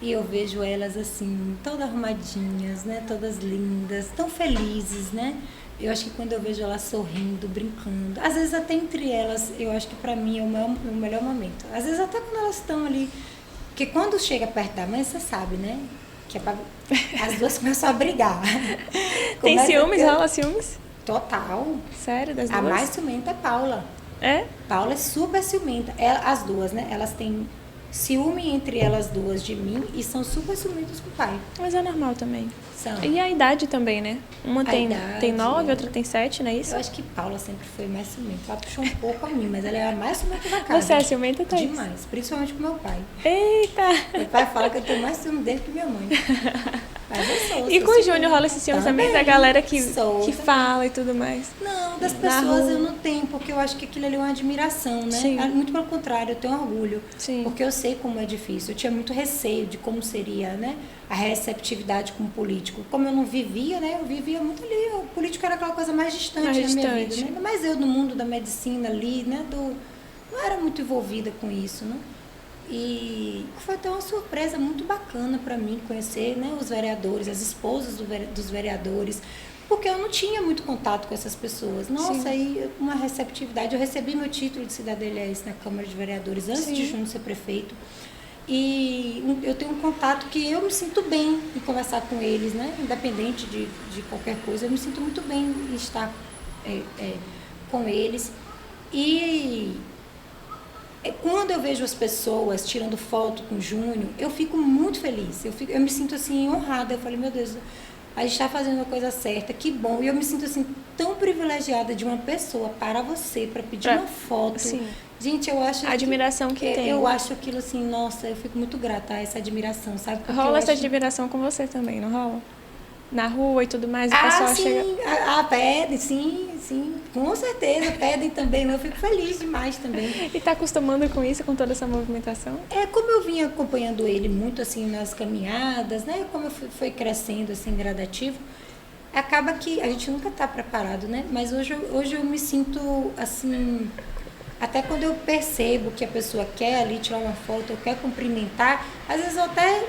e eu vejo elas assim, todas arrumadinhas, né, todas lindas, tão felizes, né? Eu acho que quando eu vejo elas sorrindo, brincando, às vezes até entre elas, eu acho que para mim é o melhor momento. Às vezes até quando elas estão ali, porque quando chega perto da mãe, você sabe, né? Que as duas começam a brigar. Tem ciúmes? Rola ciúmes? Total. Sério, das duas? A mais ciumenta é Paula. É? Paula é super ciumenta. As duas, né? Elas têm ciúme entre elas duas de mim e são super ciumentas com o pai. Mas é normal também. São. E a idade também, né? Uma tem 9, outra tem 7, não é isso? Eu acho que Paula sempre foi mais ciumenta. Ela puxou um pouco a mim, mas ela é a mais ciumenta da casa. Você é ciumenta, Thaís? Demais, principalmente com meu pai. Eita! Meu pai fala que eu tenho mais ciúme dele que minha mãe. Mas eu sou. E com o Júnior rola esse ciúme também da galera que fala e tudo mais? Não, das pessoas eu não tenho, porque eu acho que aquilo ali é uma admiração, né? Sim. Muito pelo contrário, eu tenho orgulho. Sim. Porque eu sei como é difícil. Eu tinha muito receio de como seria, né? A receptividade com o político. Como eu não vivia, né? Eu vivia muito ali. O político era aquela coisa mais distante da minha vida, né? Mas eu no mundo da medicina ali, né? Não era muito envolvida com isso, né? E foi até uma surpresa muito bacana para mim conhecer, né, os vereadores, as esposas dos vereadores, porque eu não tinha muito contato com essas pessoas. Nossa, aí uma receptividade. Eu recebi meu título de cidadania na Câmara de Vereadores antes de Júnior ser prefeito. E eu tenho um contato que eu me sinto bem em conversar com eles, né? Independente de qualquer coisa, eu me sinto muito bem em estar com eles. E quando eu vejo as pessoas tirando foto com o Júnior, eu fico muito feliz. Eu me sinto assim honrada. Eu falei, meu Deus, a gente está fazendo a coisa certa, que bom. E eu me sinto assim tão privilegiada de uma pessoa para você, para pedir uma foto. Sim. Gente, eu acho a admiração que tem. Eu acho aquilo assim, nossa, eu fico muito grata a essa admiração, sabe? Porque rola essa admiração com você também, não rola? Na rua e tudo mais, o pessoal sim, chega... pedem, sim, com certeza, pedem também, eu fico feliz demais também. E tá acostumando com isso, com toda essa movimentação? Como eu vinha acompanhando ele muito assim nas caminhadas, né? Como eu fui crescendo assim, gradativo, acaba que a gente nunca tá preparado, né? Mas hoje eu me sinto assim... Até quando eu percebo que a pessoa quer ali tirar uma foto, ou quer cumprimentar, às vezes eu até,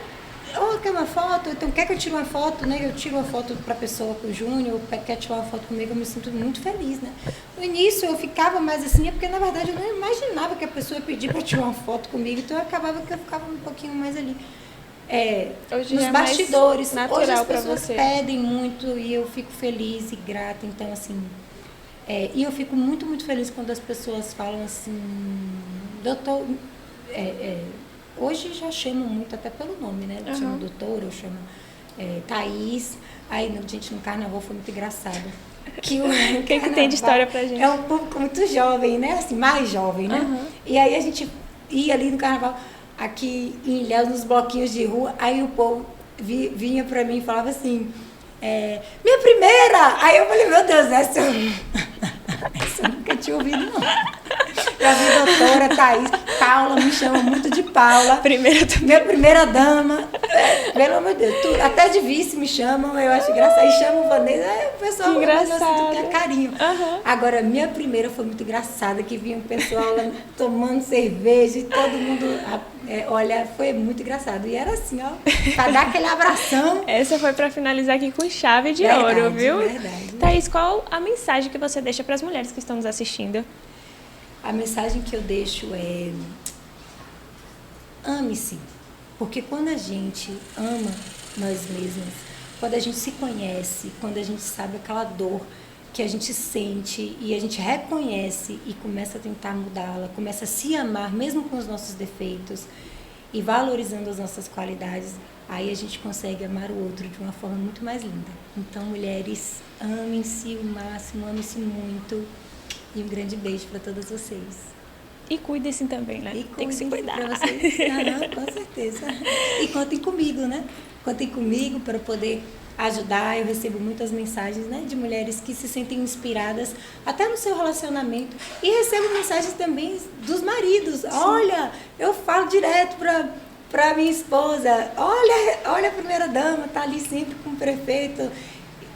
quer uma foto, então quer que eu tire uma foto, né? Eu tiro uma foto para a pessoa, com o Júnior, ou quer tirar uma foto comigo, eu me sinto muito feliz, né? No início eu ficava mais assim, porque na verdade eu não imaginava que a pessoa ia pedir para tirar uma foto comigo, então acabava que eu ficava um pouquinho mais ali. Hoje nos bastidores. Natural hoje as pessoas você. Pedem muito e eu fico feliz e grata, então assim... e eu fico muito, muito feliz quando as pessoas falam assim, doutor, hoje já chamam muito até pelo nome, né? Eu chamo doutora, eu chamo Thaís. Aí, gente, no carnaval foi muito engraçado. O que tem de história pra gente? É um público muito jovem, né? Assim, mais jovem, né? E aí a gente ia ali no carnaval, aqui em Ilhéus, nos bloquinhos de rua, aí o povo vinha pra mim e falava assim... minha primeira! Aí eu falei, meu Deus, essa eu nunca tinha ouvido, não. Eu vi a doutora Thaís, Paula, me chama muito de Paula. Minha primeira dama. Pelo amor de Deus, até de vice me chamam, eu acho engraçado. E chamam Vanessa, o pessoal engraçado. Que é carinho. Agora, minha primeira foi muito engraçada, que vinha o pessoal lá tomando cerveja e todo mundo... olha, foi muito engraçado. E era assim, ó, pra dar aquele abração. Essa foi pra finalizar aqui com chave de ouro, viu? Verdade. Thaís, qual a mensagem que você deixa para as mulheres que estão nos assistindo? A mensagem que eu deixo é: ame-se. Porque quando a gente ama nós mesmas, quando a gente se conhece, quando a gente sabe aquela dor que a gente sente e a gente reconhece e começa a tentar mudá-la, começa a se amar mesmo com os nossos defeitos e valorizando as nossas qualidades, aí a gente consegue amar o outro de uma forma muito mais linda. Então, mulheres, amem-se o máximo, amem-se muito. E um grande beijo para todas vocês. E cuidem-se também, né? Tem que se cuidar. Para vocês. Com certeza. E contem comigo, né? Contem comigo para poder ajudar. Eu recebo muitas mensagens, né, de mulheres que se sentem inspiradas até no seu relacionamento. E recebo mensagens também dos maridos. Sim. Olha, eu falo direto para minha esposa. Olha a primeira dama, tá ali sempre com o prefeito.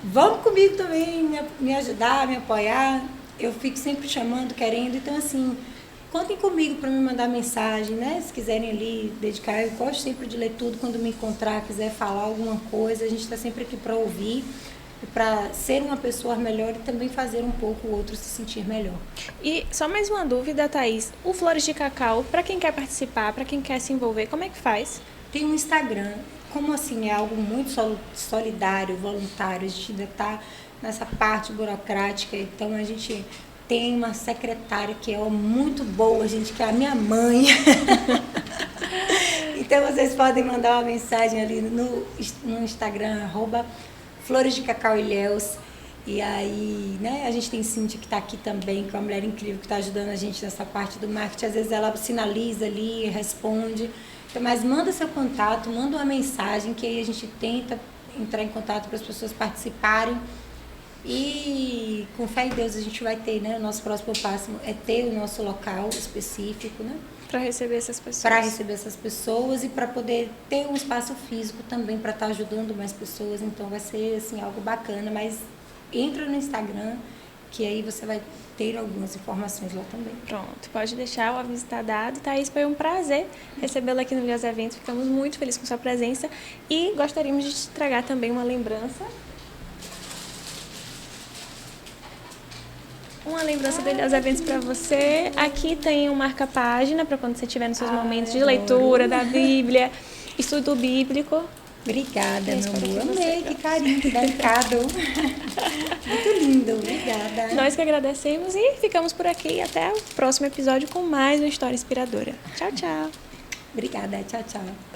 Vamos comigo também me ajudar, me apoiar. Eu fico sempre chamando, querendo. Então, assim, contem comigo para me mandar mensagem, né? Se quiserem ali dedicar, eu gosto sempre de ler tudo. Quando me encontrar, quiser falar alguma coisa, a gente está sempre aqui para ouvir, para ser uma pessoa melhor e também fazer um pouco o outro se sentir melhor. E só mais uma dúvida, Thaís. O Flores de Cacau, para quem quer participar, para quem quer se envolver, como é que faz? Tem um Instagram. Como assim, é algo muito solidário, voluntário, a gente ainda está nessa parte burocrática, então a gente tem uma secretária que é muito boa, gente, que é a minha mãe. Então vocês podem mandar uma mensagem ali no Instagram, @Flores de Cacau Ilhéus. E aí, né, a gente tem Cíntia que está aqui também, que é uma mulher incrível que está ajudando a gente nessa parte do marketing. Às vezes ela sinaliza ali, responde. Então, mas manda seu contato, manda uma mensagem que aí a gente tenta entrar em contato para as pessoas participarem. E com fé em Deus a gente vai ter, né? O nosso próximo passo é ter o nosso local específico, né? Para receber essas pessoas. Para receber essas pessoas e para poder ter um espaço físico também para estar ajudando mais pessoas. Então vai ser assim algo bacana, mas entra no Instagram que aí você vai ter algumas informações lá também. Pronto, pode deixar, o aviso está dado. Thaís, foi um prazer recebê-la aqui no Ilhéus Eventos. Ficamos muito felizes com sua presença e gostaríamos de te entregar também uma lembrança. Uma lembrança dele aos eventos para você. Aqui tem um marca-página para quando você estiver nos seus momentos de leitura da Bíblia, estudo bíblico. Obrigada, meu amor. Amei, que carinho, que delicado. Muito lindo, obrigada. Nós que agradecemos e ficamos por aqui. Até o próximo episódio com mais uma história inspiradora. Tchau, tchau. Obrigada, tchau, tchau.